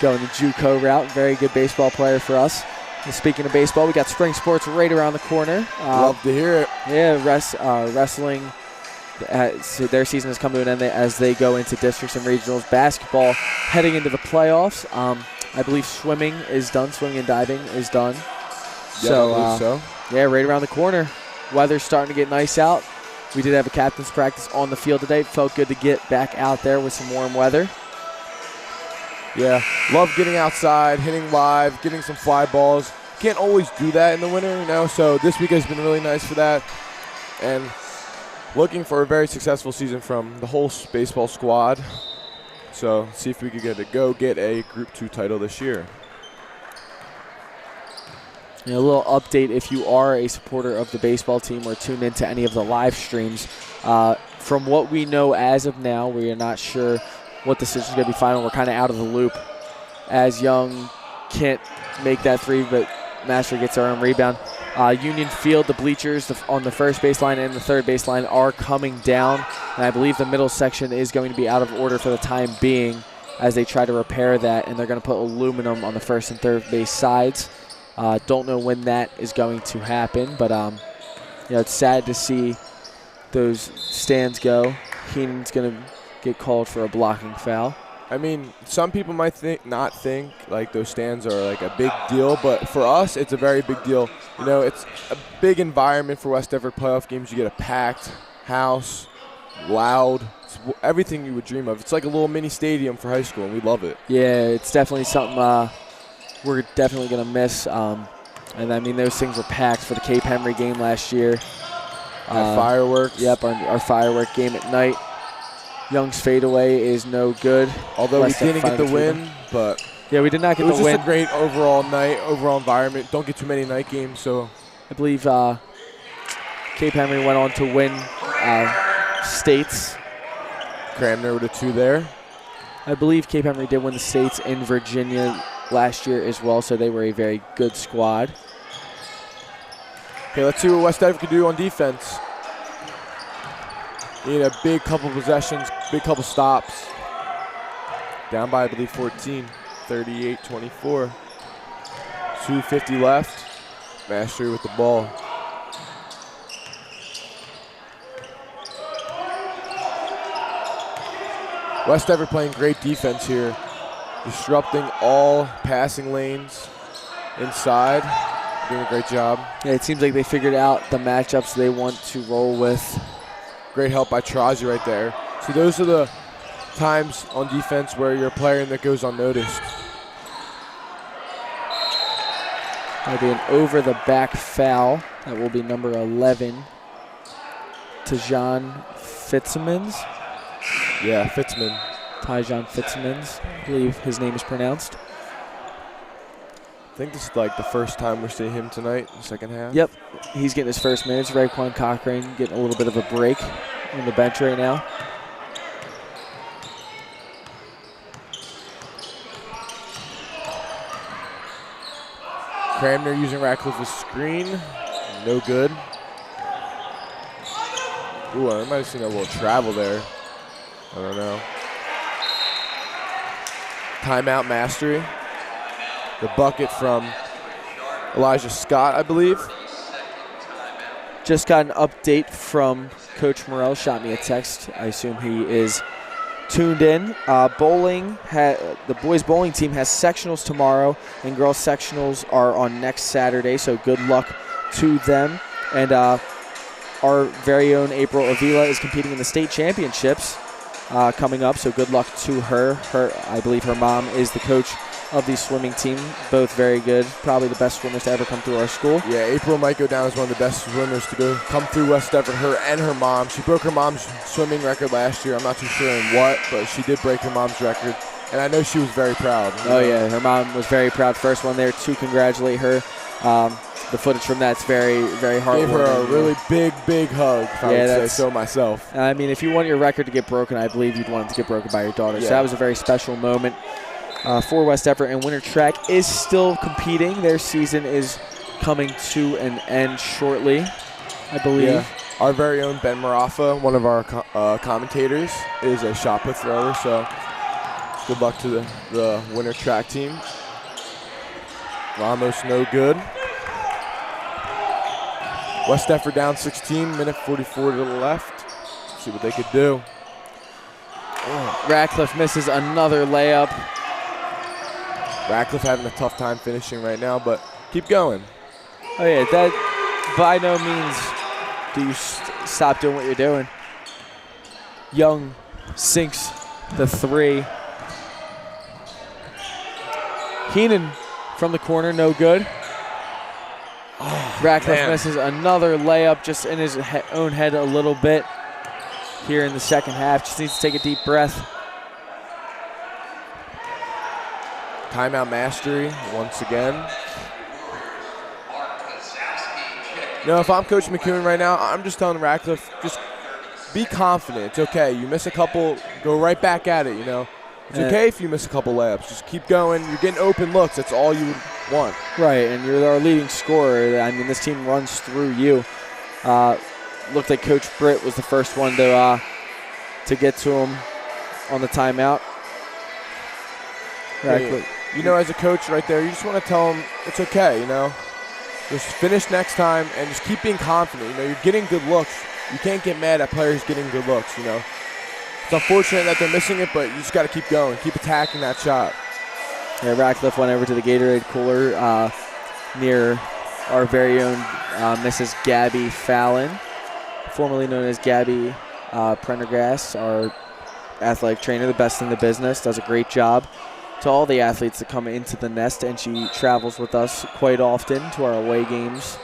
Speaker 1: going the JUCO route. Very good baseball player for us. And speaking of baseball, we got spring sports right around the corner.
Speaker 2: Love to hear it.
Speaker 1: Yeah, wrestling. So their season has come to an end as they go into districts and regionals. Basketball heading into the playoffs. I believe swimming is done. Swimming and diving is done.
Speaker 2: So,
Speaker 1: yeah, right around the corner. Weather's starting to get nice out. We did have a captain's practice on the field today. Felt good to get back out there with some warm weather.
Speaker 2: Yeah, love getting outside, hitting live, getting some fly balls. Can't always do that in the winter, you know, so this week has been really nice for that. And looking for a very successful season from the whole baseball squad. So see if we could get a Group 2 title this year.
Speaker 1: A little update, if you are a supporter of the baseball team or tuned into any of the live streams, from what we know as of now, we are not sure what decision is going to be final. We're kind of out of the loop, as Young can't make that 3, but Master gets our own rebound. Union Field, the bleachers on the first baseline and the third baseline are coming down, and I believe the middle section is going to be out of order for the time being as they try to repair that, and they're going to put aluminum on the first and third base sides. Don't know when that is going to happen, but it's sad to see those stands go. Heenan's going to get called for a blocking foul.
Speaker 2: I mean, some people might not think like those stands are like a big deal, but for us, it's a very big deal. You know, it's a big environment for West Deptford playoff games. You get a packed house, loud, it's everything you would dream of. It's like a little mini stadium for high school, and we love it.
Speaker 1: Yeah, it's definitely something we're definitely going to miss. And I mean, those things were packed for the Cape Henry game last year.
Speaker 2: Fireworks.
Speaker 1: Yep, our firework game at night. Young's fadeaway is no good.
Speaker 2: Although we didn't get the win, but
Speaker 1: yeah, we did not get the win.
Speaker 2: It was just a great overall night, overall environment. Don't get too many night games, so
Speaker 1: I believe Cape Henry went on to win states.
Speaker 2: Cramner with a 2 there.
Speaker 1: I believe Cape Henry did win the states in Virginia last year as well, so they were a very good squad.
Speaker 2: Okay, let's see what West Deptford can do on defense. Need a big couple possessions, big couple stops. Down by, I believe, 14, 38-24. 2:50 left. Mastery with the ball. West Deptford playing great defense here. Disrupting all passing lanes inside. Doing a great job.
Speaker 1: Yeah, it seems like they figured out the matchups they want to roll with.
Speaker 2: Great help by Trazi right there. See, those are the times on defense where you're a player that goes unnoticed.
Speaker 1: That'll be an over-the-back foul. That will be number 11 to John Fitzsimmons.
Speaker 2: Yeah, Fitzman.
Speaker 1: Tyjon Fitzsimmons, I believe his name is pronounced.
Speaker 2: think this is like the first time we're seeing him tonight in the second half.
Speaker 1: Yep, he's getting his first minutes. Raekwon Cochrane getting a little bit of a break on the bench right now.
Speaker 2: Cramner using Ratcliffe's screen. No good. Ooh, I might have seen a little travel there. I don't know. Timeout Mastery. The bucket from Elijah Scott, I believe.
Speaker 1: Just got an update from Coach Morrell. Shot me a text. I assume he is tuned in. The boys bowling team has sectionals tomorrow, and girls sectionals are on next Saturday. So good luck to them. And our very own April Avila is competing in the state championships coming up. So good luck to her. I believe her mom is the coach of the swimming team. Both very good. Probably the best swimmers to ever come through our school.
Speaker 2: Yeah, April might go down as one of the best swimmers to come through West Effort. Her and her mom. She broke her mom's swimming record last year. I'm not too sure in what, but she did break her mom's record. And I know she was very proud.
Speaker 1: Oh, yeah. Her mom was very proud. First one there to congratulate her. The footage from that's very, very heartwarming.
Speaker 2: Gave her a really big hug, if I would say so myself.
Speaker 1: I mean, if you want your record to get broken, I believe you'd want it to get broken by your daughter. Yeah. So that was a very special moment for West Effort. And Winter Track is still competing. Their season is coming to an end shortly, I believe.
Speaker 2: Yeah. Our very own Ben Marafa, one of our commentators, is a shot put thrower. So good luck to the Winter Track team. Ramos no good. West Effort down 16, minute 44 to the left. See what they could do.
Speaker 1: Oh, Ratcliffe misses another layup.
Speaker 2: Ratcliffe having a tough time finishing right now, but keep going.
Speaker 1: Oh yeah, that by no means do you stop doing what you're doing. Young sinks the three. Heenan from the corner, no good. Ratcliffe misses another layup just in his own head a little bit here in the second half. Just needs to take a deep breath.
Speaker 2: Timeout Mastery once again. If I'm Coach McEwen right now, I'm just telling Ratcliffe, just be confident. It's okay. You miss a couple, go right back at it, It's okay if you miss a couple layups. Just keep going. You're getting open looks. That's all you want.
Speaker 1: Right, and you're our leading scorer. I mean, this team runs through you. Looked like Coach Britt was the first one to get to him on the timeout.
Speaker 2: Hey, as a coach right there, you just want to tell him it's okay, Just finish next time and just keep being confident. You're getting good looks. You can't get mad at players getting good looks, It's unfortunate that they're missing it, but you just got to keep going. Keep attacking that shot.
Speaker 1: Yeah, Ratcliffe went over to the Gatorade cooler near our very own Mrs. Gabby Fallon, formerly known as Gabby Prendergast, our athletic trainer, the best in the business, does a great job to all the athletes that come into the nest, and she travels with us quite often to our away games.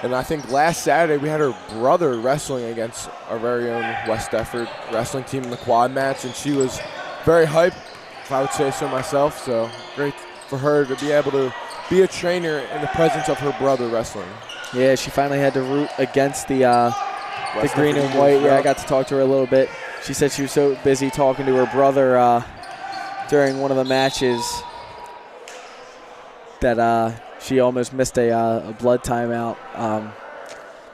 Speaker 2: And I think last Saturday we had her brother wrestling against our very own West Effort wrestling team in the quad match, and she was very hyped, if I would say so myself. So great for her to be able to be a trainer in the presence of her brother wrestling.
Speaker 1: Yeah, she finally had to root against the green and white. Yeah, I got to talk to her a little bit. She said she was so busy talking to her brother during one of the matches that she almost missed a blood timeout.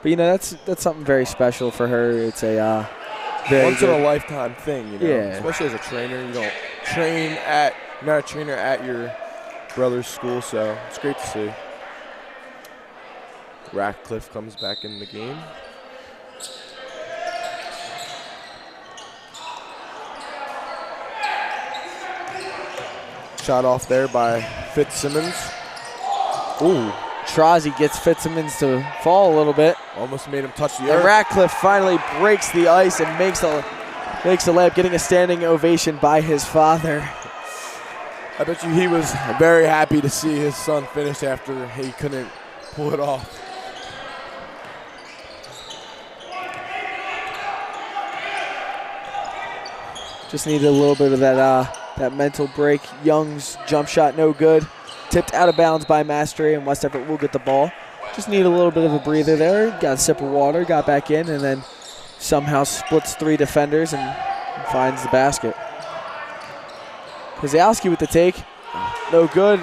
Speaker 1: But that's something very special for her. It's a very
Speaker 2: once in a lifetime thing,
Speaker 1: Yeah.
Speaker 2: Especially as a trainer, you don't train you're not a trainer at your brother's school, so it's great to see. Ratcliffe comes back in the game. Shot off there by Fitzsimmons.
Speaker 1: Ooh, Trozzy gets Fitzsimmons to fall a little bit.
Speaker 2: Almost made him touch the
Speaker 1: And
Speaker 2: earth.
Speaker 1: Ratcliffe finally breaks the ice and makes a layup, getting a standing ovation by his father.
Speaker 2: I bet you he was very happy to see his son finish after he couldn't pull it off.
Speaker 1: Just needed a little bit of that mental break. Young's jump shot no good. Tipped out of bounds by Mastery, and West Everett will get the ball. Just need a little bit of a breather there. Got a sip of water, got back in, and then somehow splits 3 defenders and finds the basket. Kozlowski with the take. No good.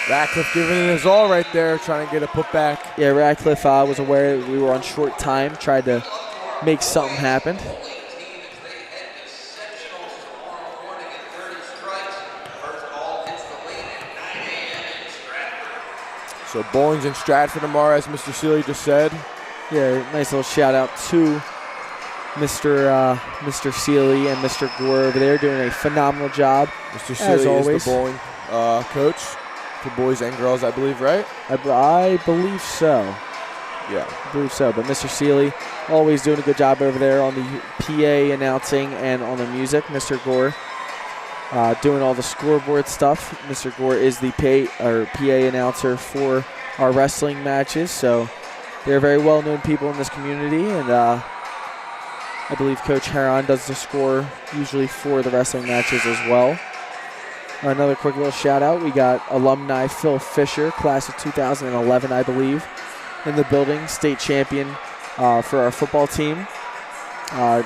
Speaker 2: Radcliffe giving it his all right there, trying to get a putback.
Speaker 1: Yeah, Radcliffe was aware we were on short time, tried to make something happen.
Speaker 2: So Bowling's in Stratford tomorrow, as Mr. Seeley just said.
Speaker 1: Yeah, nice little shout out to Mr. Seeley and Mr. Gore over there doing a phenomenal job.
Speaker 2: Mr. Seeley is the bowling coach for boys and girls, I believe, right?
Speaker 1: I believe so.
Speaker 2: Yeah.
Speaker 1: I believe so. But Mr. Seeley always doing a good job over there on the PA announcing and on the music. Mr. Gore doing all the scoreboard stuff. Mr. Gore is the PA announcer for our wrestling matches. So they're very well-known people in this community. And I believe Coach Heron does the score usually for the wrestling matches as well. Another quick little shout out. We got alumni Phil Fisher, class of 2011, I believe, in the building, state champion for our football team.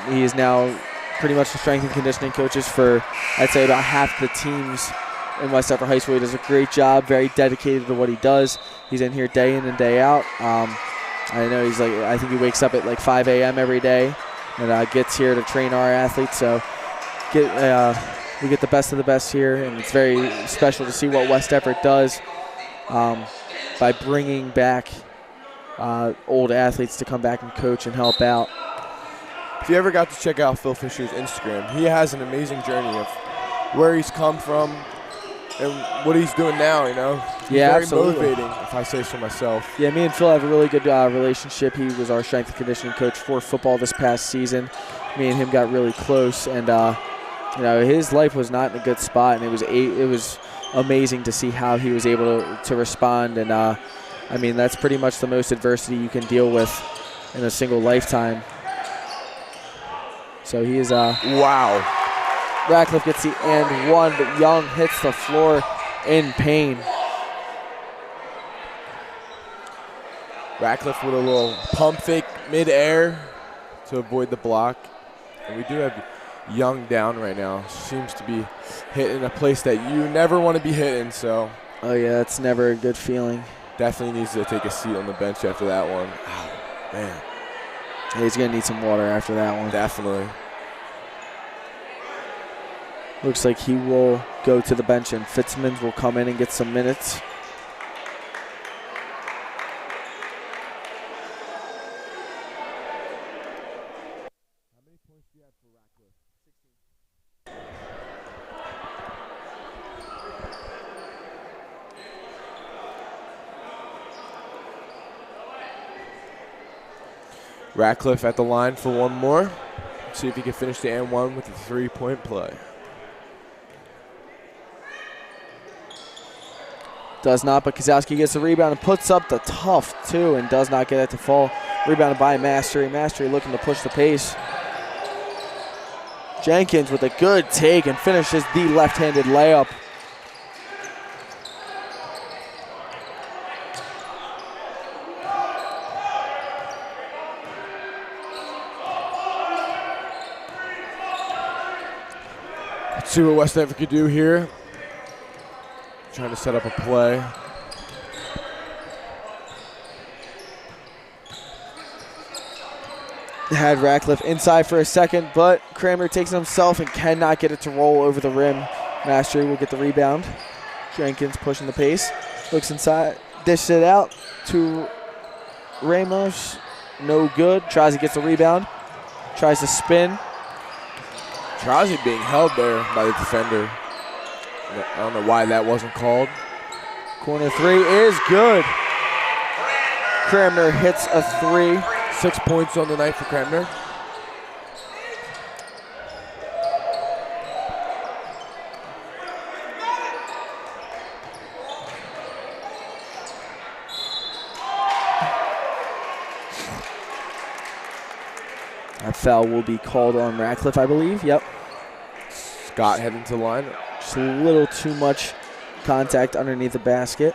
Speaker 1: He is now pretty much the strength and conditioning coaches for, I'd say, about half the teams in West Everett High School. He does a great job, very dedicated to what he does. He's in here day in and day out. I know I think he wakes up at like 5 a.m. every day and gets here to train our athletes. So we get the best of the best here, and it's very special to see what West Everett does by bringing back old athletes to come back and coach and help out.
Speaker 2: If you ever got to check out Phil Fisher's Instagram, he has an amazing journey of where he's come from and what he's doing now, He's
Speaker 1: yeah,
Speaker 2: very
Speaker 1: absolutely
Speaker 2: motivating, if I say so myself.
Speaker 1: Yeah, me and Phil have a really good relationship. He was our strength and conditioning coach for football this past season. Me and him got really close, and his life was not in a good spot, and it was amazing to see how he was able to respond. And that's pretty much the most adversity you can deal with in a single lifetime. So he is
Speaker 2: wow.
Speaker 1: Radcliffe gets the and one, but Young hits the floor in pain.
Speaker 2: Radcliffe with a little pump fake mid-air to avoid the block. And we do have Young down right now. Seems to be hitting a place that you never want to be hitting, so.
Speaker 1: Oh yeah, that's never a good feeling.
Speaker 2: Definitely needs to take a seat on the bench after that one. Oh, man.
Speaker 1: Yeah, he's going to need some water after that one.
Speaker 2: Definitely.
Speaker 1: Looks like he will go to the bench, and Fitzmans will come in and get some minutes.
Speaker 2: How many points do you have for Radcliffe? 16. Radcliffe at the line for one more. Let's see if he can finish the and one with a 3-point play.
Speaker 1: Does not, but Kozlowski gets the rebound and puts up the tough two and does not get it to fall. Rebounded by Mastery. Mastery looking to push the pace. Jenkins with a good take and finishes the left-handed layup.
Speaker 2: Let's see what West Everett could do here. Trying to set up a play.
Speaker 1: Had Radcliffe inside for a second, but Kramer takes it himself and cannot get it to roll over the rim. Mastery will get the rebound. Jenkins pushing the pace. Looks inside, dishes it out to Ramos. No good. Trazi gets the rebound. Tries to spin.
Speaker 2: Trazi being held there by the defender. I don't know why that wasn't called.
Speaker 1: Corner three is good. Cramner hits a three.
Speaker 2: 6 points on the night for Cramner.
Speaker 1: That foul will be called on Radcliffe, I believe. Yep.
Speaker 2: Scott heading to the line.
Speaker 1: Just a little too much contact underneath the basket.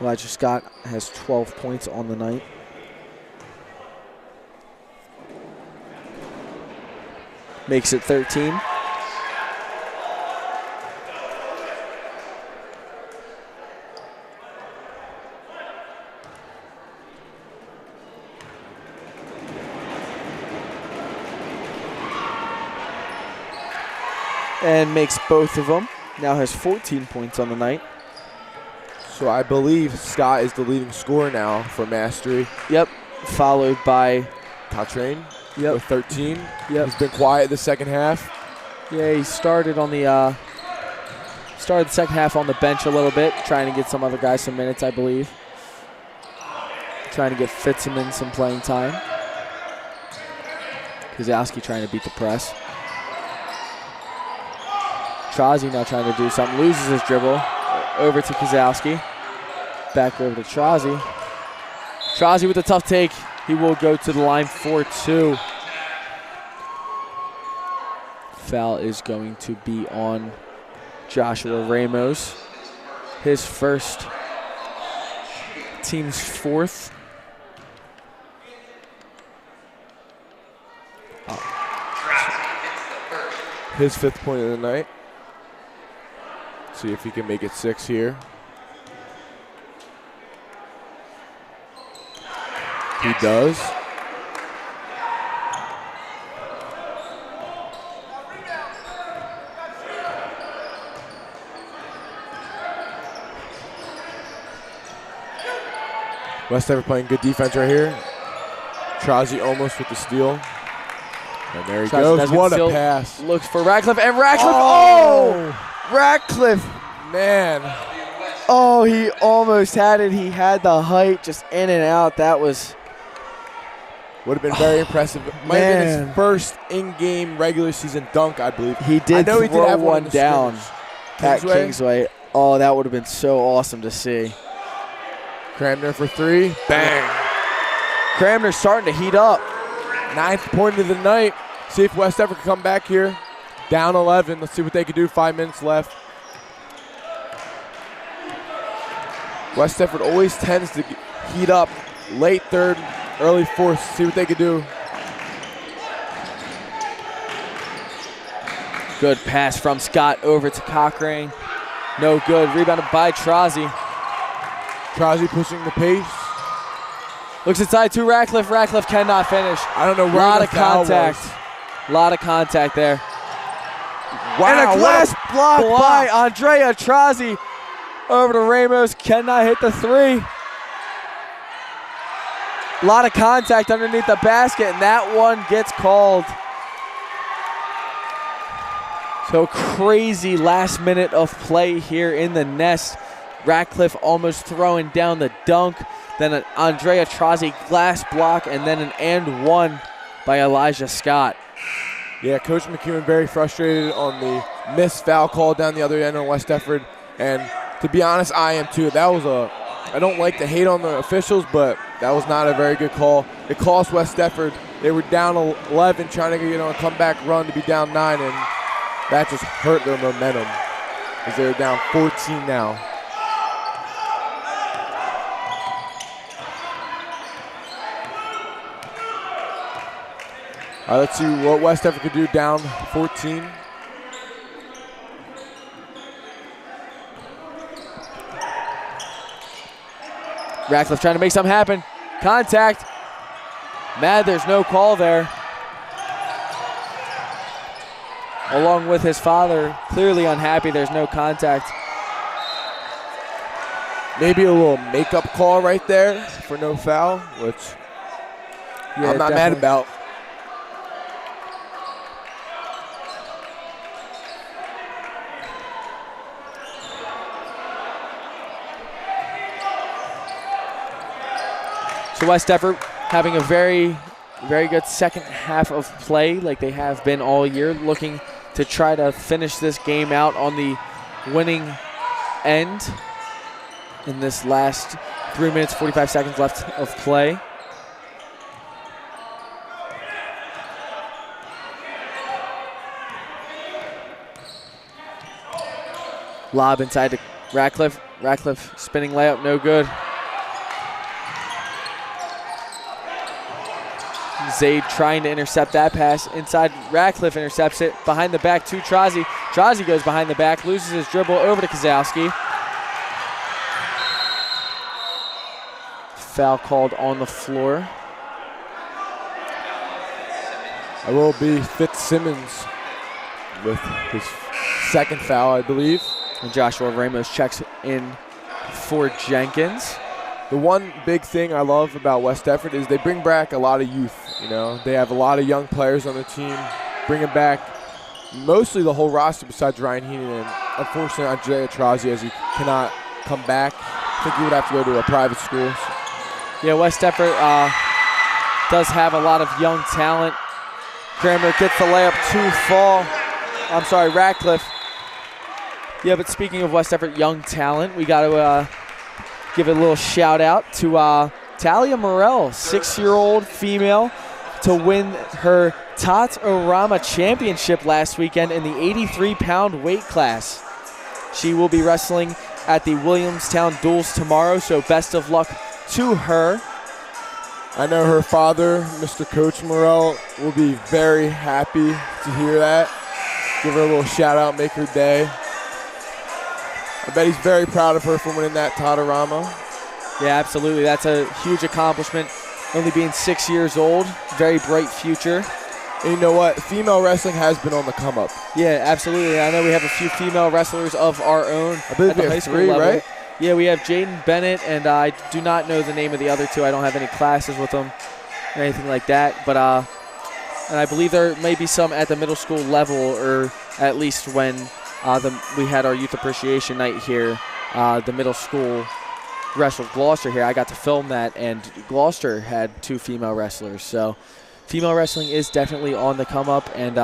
Speaker 1: Elijah Scott has 12 points on the night. Makes it 13. And makes both of them. Now has 14 points on the night.
Speaker 2: So I believe Scott is the leading scorer now for Mastery.
Speaker 1: Yep. Followed by
Speaker 2: Cottrain
Speaker 1: Yep.
Speaker 2: with 13.
Speaker 1: Yep.
Speaker 2: He's been quiet the second half.
Speaker 1: Yeah, he started on the second half on the bench a little bit, trying to get some other guys some minutes, I believe. Trying to get Fitzman some playing time. Kozlowski trying to beat the press. Trozzi now trying to do something. Loses his dribble. Over to Kozlowski. Back over to Trozzi. Trozzi with a tough take. He will go to the line for 2. Foul is going to be on Joshua Ramos. His first, team's 4th.
Speaker 2: His 5th point of the night. See if he can make it 6 here. He does. West Everett playing good defense right here. Trozzi almost with the steal. And there he goes. What a pass.
Speaker 1: Looks for Ratcliffe, and Ratcliffe, oh! Ratcliffe,
Speaker 2: man.
Speaker 1: Oh, he almost had it. He had the height, just in and out. That was...
Speaker 2: Would have been very impressive. Might have been his first in-game regular season dunk, I believe.
Speaker 1: He did throw one down at Kingsway. Oh, that would have been so awesome to see.
Speaker 2: Cramner for 3. Bang.
Speaker 1: Cramner's starting to heat up.
Speaker 2: 9th point of the night. See if West Everett can come back here. Down 11. Let's see what they can do. 5 minutes left. West Everett always tends to heat up late 3rd, early 4th. See what they can do.
Speaker 1: Good pass from Scott over to Cochrane. No good. Rebounded by Trozzi.
Speaker 2: Trozzi pushing the pace.
Speaker 1: Looks inside to Ratcliffe. Ratcliffe cannot finish.
Speaker 2: I don't know where
Speaker 1: lot
Speaker 2: the
Speaker 1: of contact.
Speaker 2: was.
Speaker 1: A lot of contact there.
Speaker 2: Wow,
Speaker 1: and a glass block by Andrea Trozzi. Over to Ramos. Cannot hit the 3. A lot of contact underneath the basket, and that one gets called. So crazy last minute of play here in the nest. Ratcliffe almost throwing down the dunk. Then an Andrea Trozzi glass block, and then an and 1 by Elijah Scott.
Speaker 2: Yeah, Coach McEwen very frustrated on the missed foul call down the other end on West Efford. And to be honest, I am too. That was I don't like to hate on the officials, but that was not a very good call. It cost West Efford. They were down 11 trying to get on a comeback run to be down 9, and that just hurt their momentum as they're down 14 now. All right, let's see what West Effort could do down 14.
Speaker 1: Ratcliffe trying to make something happen. Contact. Mad there's no call there. Along with his father, clearly unhappy there's no contact.
Speaker 2: Maybe a little makeup call right there for no foul, which I'm not mad about.
Speaker 1: So West Effort having a very, very good second half of play like they have been all year, looking to try to finish this game out on the winning end in this last 3 minutes, 45 seconds left of play. Lob inside to Ratcliffe. Ratcliffe spinning layup, no good. Zaid trying to intercept that pass inside. Ratcliffe intercepts it behind the back to Trozzi. Trozzi goes behind the back, loses his dribble over to Kozlowski. Foul called on the floor.
Speaker 2: I will be Fitzsimmons with his second foul, I believe.
Speaker 1: And Joshua Ramos checks in for Jenkins.
Speaker 2: The one big thing I love about West Effort is they bring back a lot of youth. You know, they have a lot of young players on the team, bringing back mostly the whole roster besides Ryan Heenan and unfortunately Andrea Trozzi, as he cannot come back. I think he would have to go to a private school.
Speaker 1: Yeah, West Effort does have a lot of young talent. Kramer gets the layup to fall. I'm sorry, Ratcliffe. Yeah, but speaking of West Effort young talent, we got to give a little shout out to Talia Morell, 6-year-old female, to win her Tot-O-Rama championship last weekend in the 83-pound weight class. She will be wrestling at the Williamstown Duels tomorrow, so best of luck to her.
Speaker 2: I know her father, Mr. Coach Morell, will be very happy to hear that. Give her a little shout out, make her day. I bet he's very proud of her for winning that Tot-O-Rama.
Speaker 1: Yeah, absolutely. That's a huge accomplishment. Only being 6 years old, very bright future.
Speaker 2: And you know what? Female wrestling has been on the come up.
Speaker 1: Yeah, absolutely. I know we have a few female wrestlers of our own.
Speaker 2: I believe we have 3, right?
Speaker 1: Yeah, we have Jaden Bennett, and I do not know the name of the other 2. I don't have any classes with them or anything like that. But and I believe there may be some at the middle school level, or at least when we had our youth appreciation night here, the middle school wrestled Gloucester here. I got to film that, and Gloucester had 2 female wrestlers. So female wrestling is definitely on the come up, and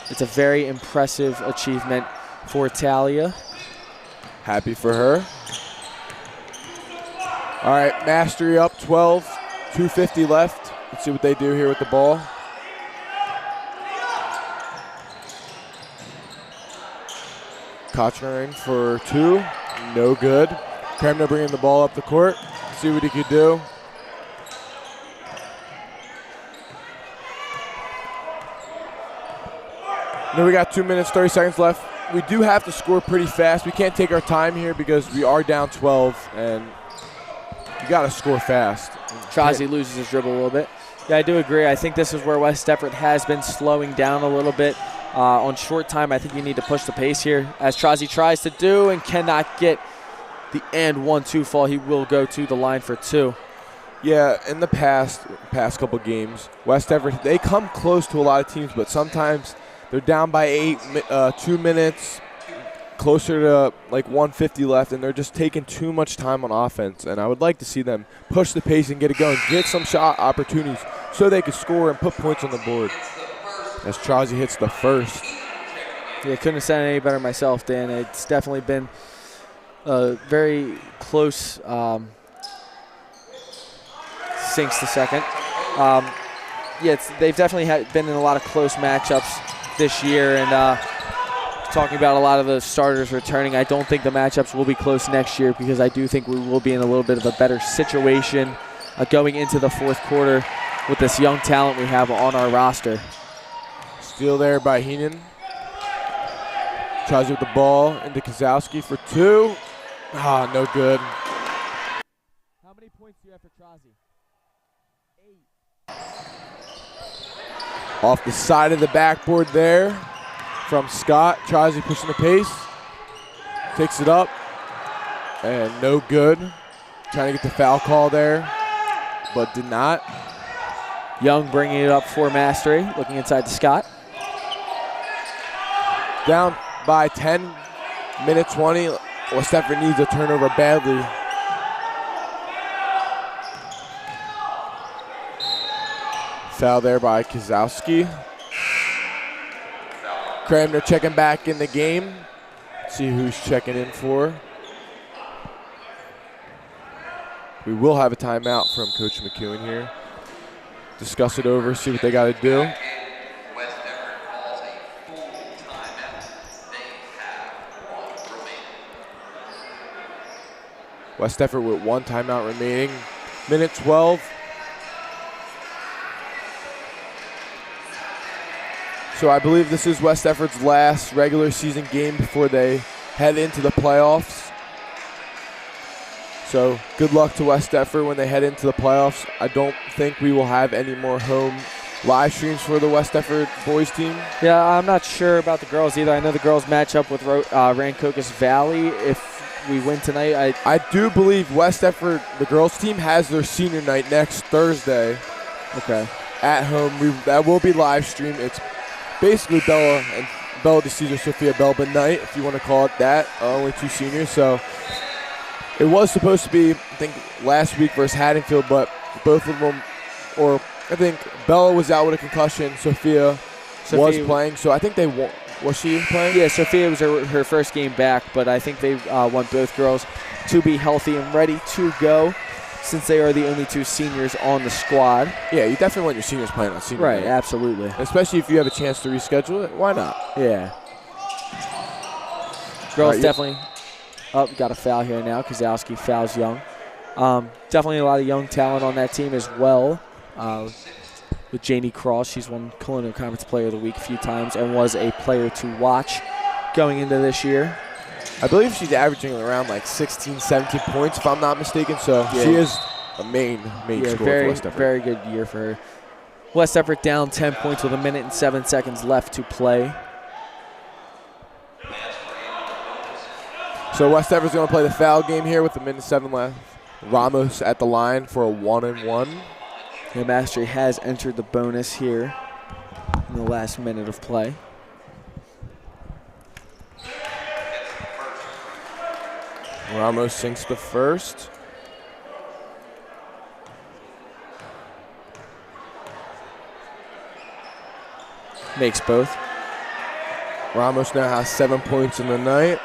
Speaker 1: it's a very impressive achievement for Talia.
Speaker 2: Happy for her. All right, Mastery up 12, 2:50 left. Let's see what they do here with the ball. Kochner for 2, no good. Kremner bringing the ball up the court. See what he could do. Now we got 2 minutes, 30 seconds left. We do have to score pretty fast. We can't take our time here because we are down 12, and you got to score fast.
Speaker 1: Trozzi loses his dribble a little bit. Yeah, I do agree. I think this is where West Effort has been slowing down a little bit. On short time, I think you need to push the pace here, as Trozzi tries to do and cannot get the and 1-2 fall. He will go to the line for 2.
Speaker 2: Yeah, in the past couple games, West Effort, they come close to a lot of teams, but sometimes they're down by 8, 2 minutes, closer to like 1:50 left, and they're just taking too much time on offense. And I would like to see them push the pace and get it going, get some shot opportunities so they can score and put points on the board. As Trozzi hits the first.
Speaker 1: Yeah, couldn't have said it any better myself, Dan. It's definitely been a very close sinks to second. They've definitely been in a lot of close matchups this year, and talking about a lot of the starters returning, I don't think the matchups will be close next year, because I do think we will be in a little bit of a better situation going into the fourth quarter with this young talent we have on our roster.
Speaker 2: Steal there by Heenan. Trozzi with the ball into Kozlowski for 2. No good.
Speaker 1: How many points do you have for Trozzi? 8.
Speaker 2: Off the side of the backboard there from Scott. Trozzi pushing the pace. Takes it up. And no good. Trying to get the foul call there, but did not.
Speaker 1: Young bringing it up for Mastery, looking inside to Scott.
Speaker 2: Down by 10, minute 20. West Effort needs a turnover badly. Foul there by Kozlowski. Kramner checking back in the game. See who's checking in for. We will have a timeout from Coach McEwen here. Discuss it over, see what they got to do. West Effort with 1 timeout remaining. Minute 12. So I believe this is West Effort's last regular season game before they head into the playoffs. So good luck to West Effort when they head into the playoffs. I don't think we will have any more home live streams for the West Effort boys team.
Speaker 1: Yeah, I'm not sure about the girls either. I know the girls match up with Rancocas Valley. If we win tonight,
Speaker 2: I do believe West Effort, the girls team, has their senior night next Thursday.
Speaker 1: Okay.
Speaker 2: At home. That will be live streamed. It's basically Bella DeCesar Sophia Belbin night, if you want to call it that. Only 2 seniors, so it was supposed to be, I think, last week versus Haddonfield, but both of them, or I think Bella was out with a concussion. Sophia was playing, so I think they won. Was she playing?
Speaker 1: Yeah, Sophia was her first game back, but I think they want both girls to be healthy and ready to go since they are the only 2 seniors on the squad.
Speaker 2: Yeah, you definitely want your seniors playing on senior
Speaker 1: night.
Speaker 2: Right,
Speaker 1: absolutely.
Speaker 2: Especially if you have a chance to reschedule it. Why not?
Speaker 1: Yeah. Girls definitely. Oh, got a foul here now. Kozlowski fouls Young. Definitely a lot of young talent on that team as well. With Janie Cross, she's won Colonial Conference Player of the Week a few times and was a player to watch going into this year.
Speaker 2: I believe she's averaging around like 16, 17 points, if I'm not mistaken. So she is a main scorer for West Effort.
Speaker 1: Very good year for her. West Effort down 10 points with 1 minute and 7 seconds left to play.
Speaker 2: So West Effort's going to play the foul game here with 1 minute 7 left. Ramos at the line for a 1-and-1.
Speaker 1: The Mastery has entered the bonus here in the last minute of play.
Speaker 2: Ramos sinks the first.
Speaker 1: Makes both.
Speaker 2: Ramos now has 7 points in the night.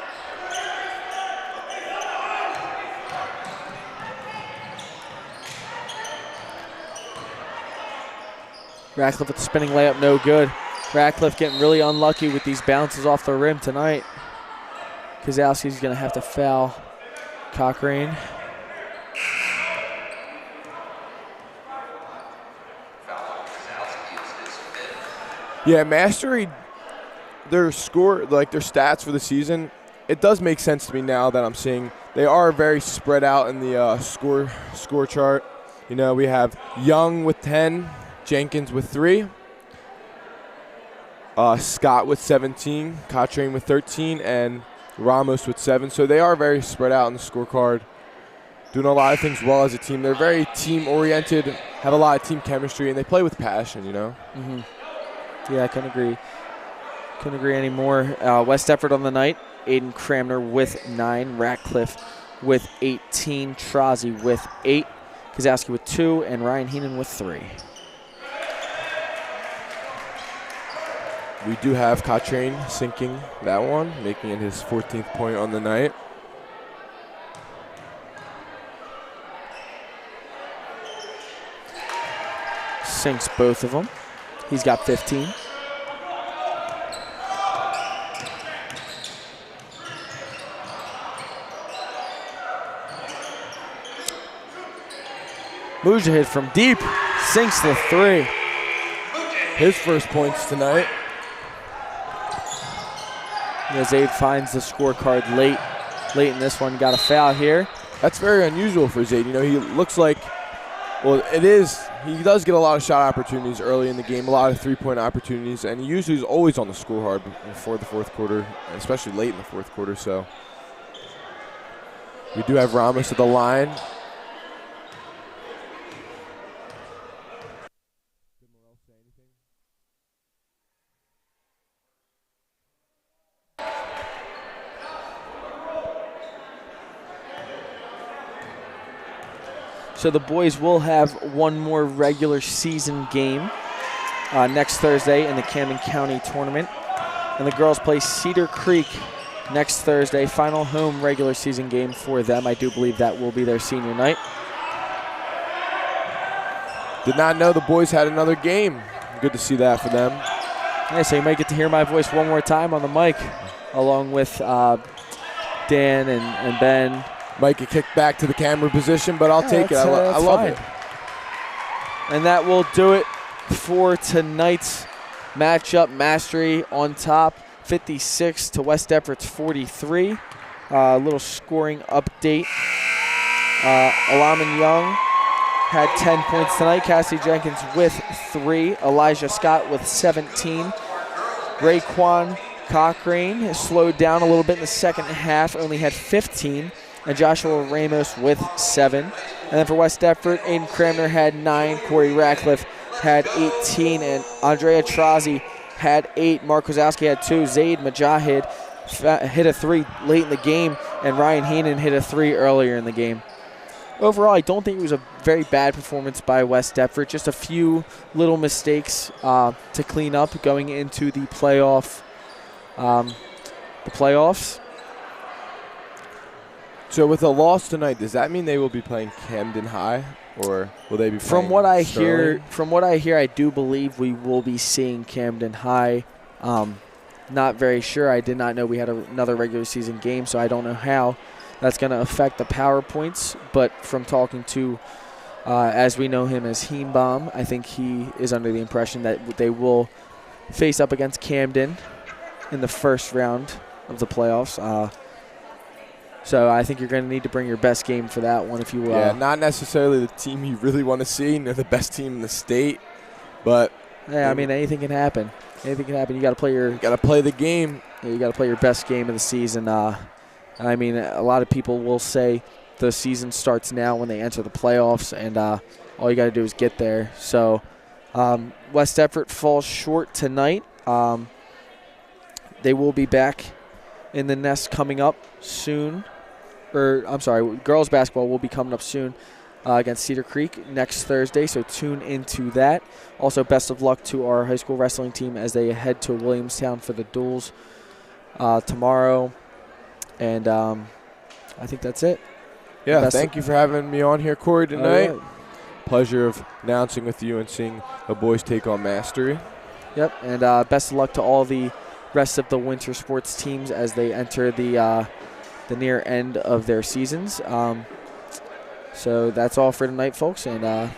Speaker 1: Ratcliffe with the spinning layup, no good. Ratcliffe getting really unlucky with these bounces off the rim tonight. Kozlowski's going to have to foul Cochrane.
Speaker 2: Yeah, Mastery, their stats for the season, it does make sense to me now that I'm seeing they are very spread out in the score chart. You know, we have Young with 10, Jenkins with 3, Scott with 17, Cochrane with 13, and Ramos with 7. So they are very spread out in the scorecard, doing a lot of things well as a team. They're very team-oriented, have a lot of team chemistry, and they play with passion, you know?
Speaker 1: Mm-hmm. Yeah, I couldn't agree. Couldn't agree anymore. West Effort on the night, Aiden Cramner with 9, Ratcliffe with 18, Trozzi with 8, Kozlowski with 2, and Ryan Heenan with 3.
Speaker 2: We do have Cochrane sinking that one, making it his 14th point on the night.
Speaker 1: Sinks both of them. He's got 15. Mujahid from deep sinks the 3.
Speaker 2: His first points tonight.
Speaker 1: Zaid finds the scorecard late in this one. Got a foul here.
Speaker 2: That's very unusual for Zaid. You know, he looks like, well, it is. He does get a lot of shot opportunities early in the game, a lot of three-point opportunities, and he usually is always on the scorecard before the fourth quarter, especially late in the fourth quarter. So we do have Ramos at the line.
Speaker 1: So the boys will have one more regular season game next Thursday in the Camden County tournament. And the girls play Cedar Creek next Thursday. Final home regular season game for them. I do believe that will be their senior night.
Speaker 2: Did not know the boys had another game. Good to see that for them.
Speaker 1: Yeah, so you might get to hear my voice one more time on the mic, along with Dan and Ben.
Speaker 2: might get kicked back to the camera position, but I'll take it. I love it.
Speaker 1: And that will do it for tonight's matchup. Mastery on top, 56 to West Deptford's 43. A little scoring update. Alaman Young had 10 points tonight. Cassie Jenkins with 3. Elijah Scott with 17. Raekwon Cochrane has slowed down a little bit in the second half, only had 15. And Joshua Ramos with 7. And then for West Deptford, Aiden Cramner had 9. Corey Ratcliffe had 18. And Andrea Trazi had 8. Mark Kozowski had 2. Zaid Mujahid hit a 3 late in the game. And Ryan Heenan hit a 3 earlier in the game. Overall, I don't think it was a very bad performance by West Deptford. Just a few little mistakes to clean up going into the playoffs.
Speaker 2: So with a loss tonight, does that mean they will be playing Camden High, or will they be playing
Speaker 1: From what I
Speaker 2: Sterling?
Speaker 1: hear, I do believe we will be seeing Camden High. Not very sure. I did not know we had another regular season game, so I don't know how that's going to affect the power points. But from talking to, as we know him as Heembaum, I think he is under the impression that they will face up against Camden in the first round of the playoffs. So I think you're going to need to bring your best game for that one if you will.
Speaker 2: Yeah, not necessarily the team you really want to see. They're the best team in the state, but
Speaker 1: yeah, I mean anything can happen. Anything can happen. You got to play your.
Speaker 2: Got to play the game.
Speaker 1: Yeah, you got to play your best game of the season. I mean, a lot of people will say the season starts now when they enter the playoffs, and all you got to do is get there. So West Deptford falls short tonight. They will be back in the nest coming up soon. Girls basketball will be coming up soon against Cedar Creek next Thursday, so tune into that. Also, best of luck to our high school wrestling team as they head to Williamstown for the duels tomorrow. And I think that's it.
Speaker 2: Yeah, thank you for having me on here, Corey, tonight.
Speaker 1: Right.
Speaker 2: Pleasure of announcing with you and seeing the boys take on Mastery.
Speaker 1: Yep, and best of luck to all the rest of the winter sports teams as they enter the near end of their seasons. So that's all for tonight, folks, and we are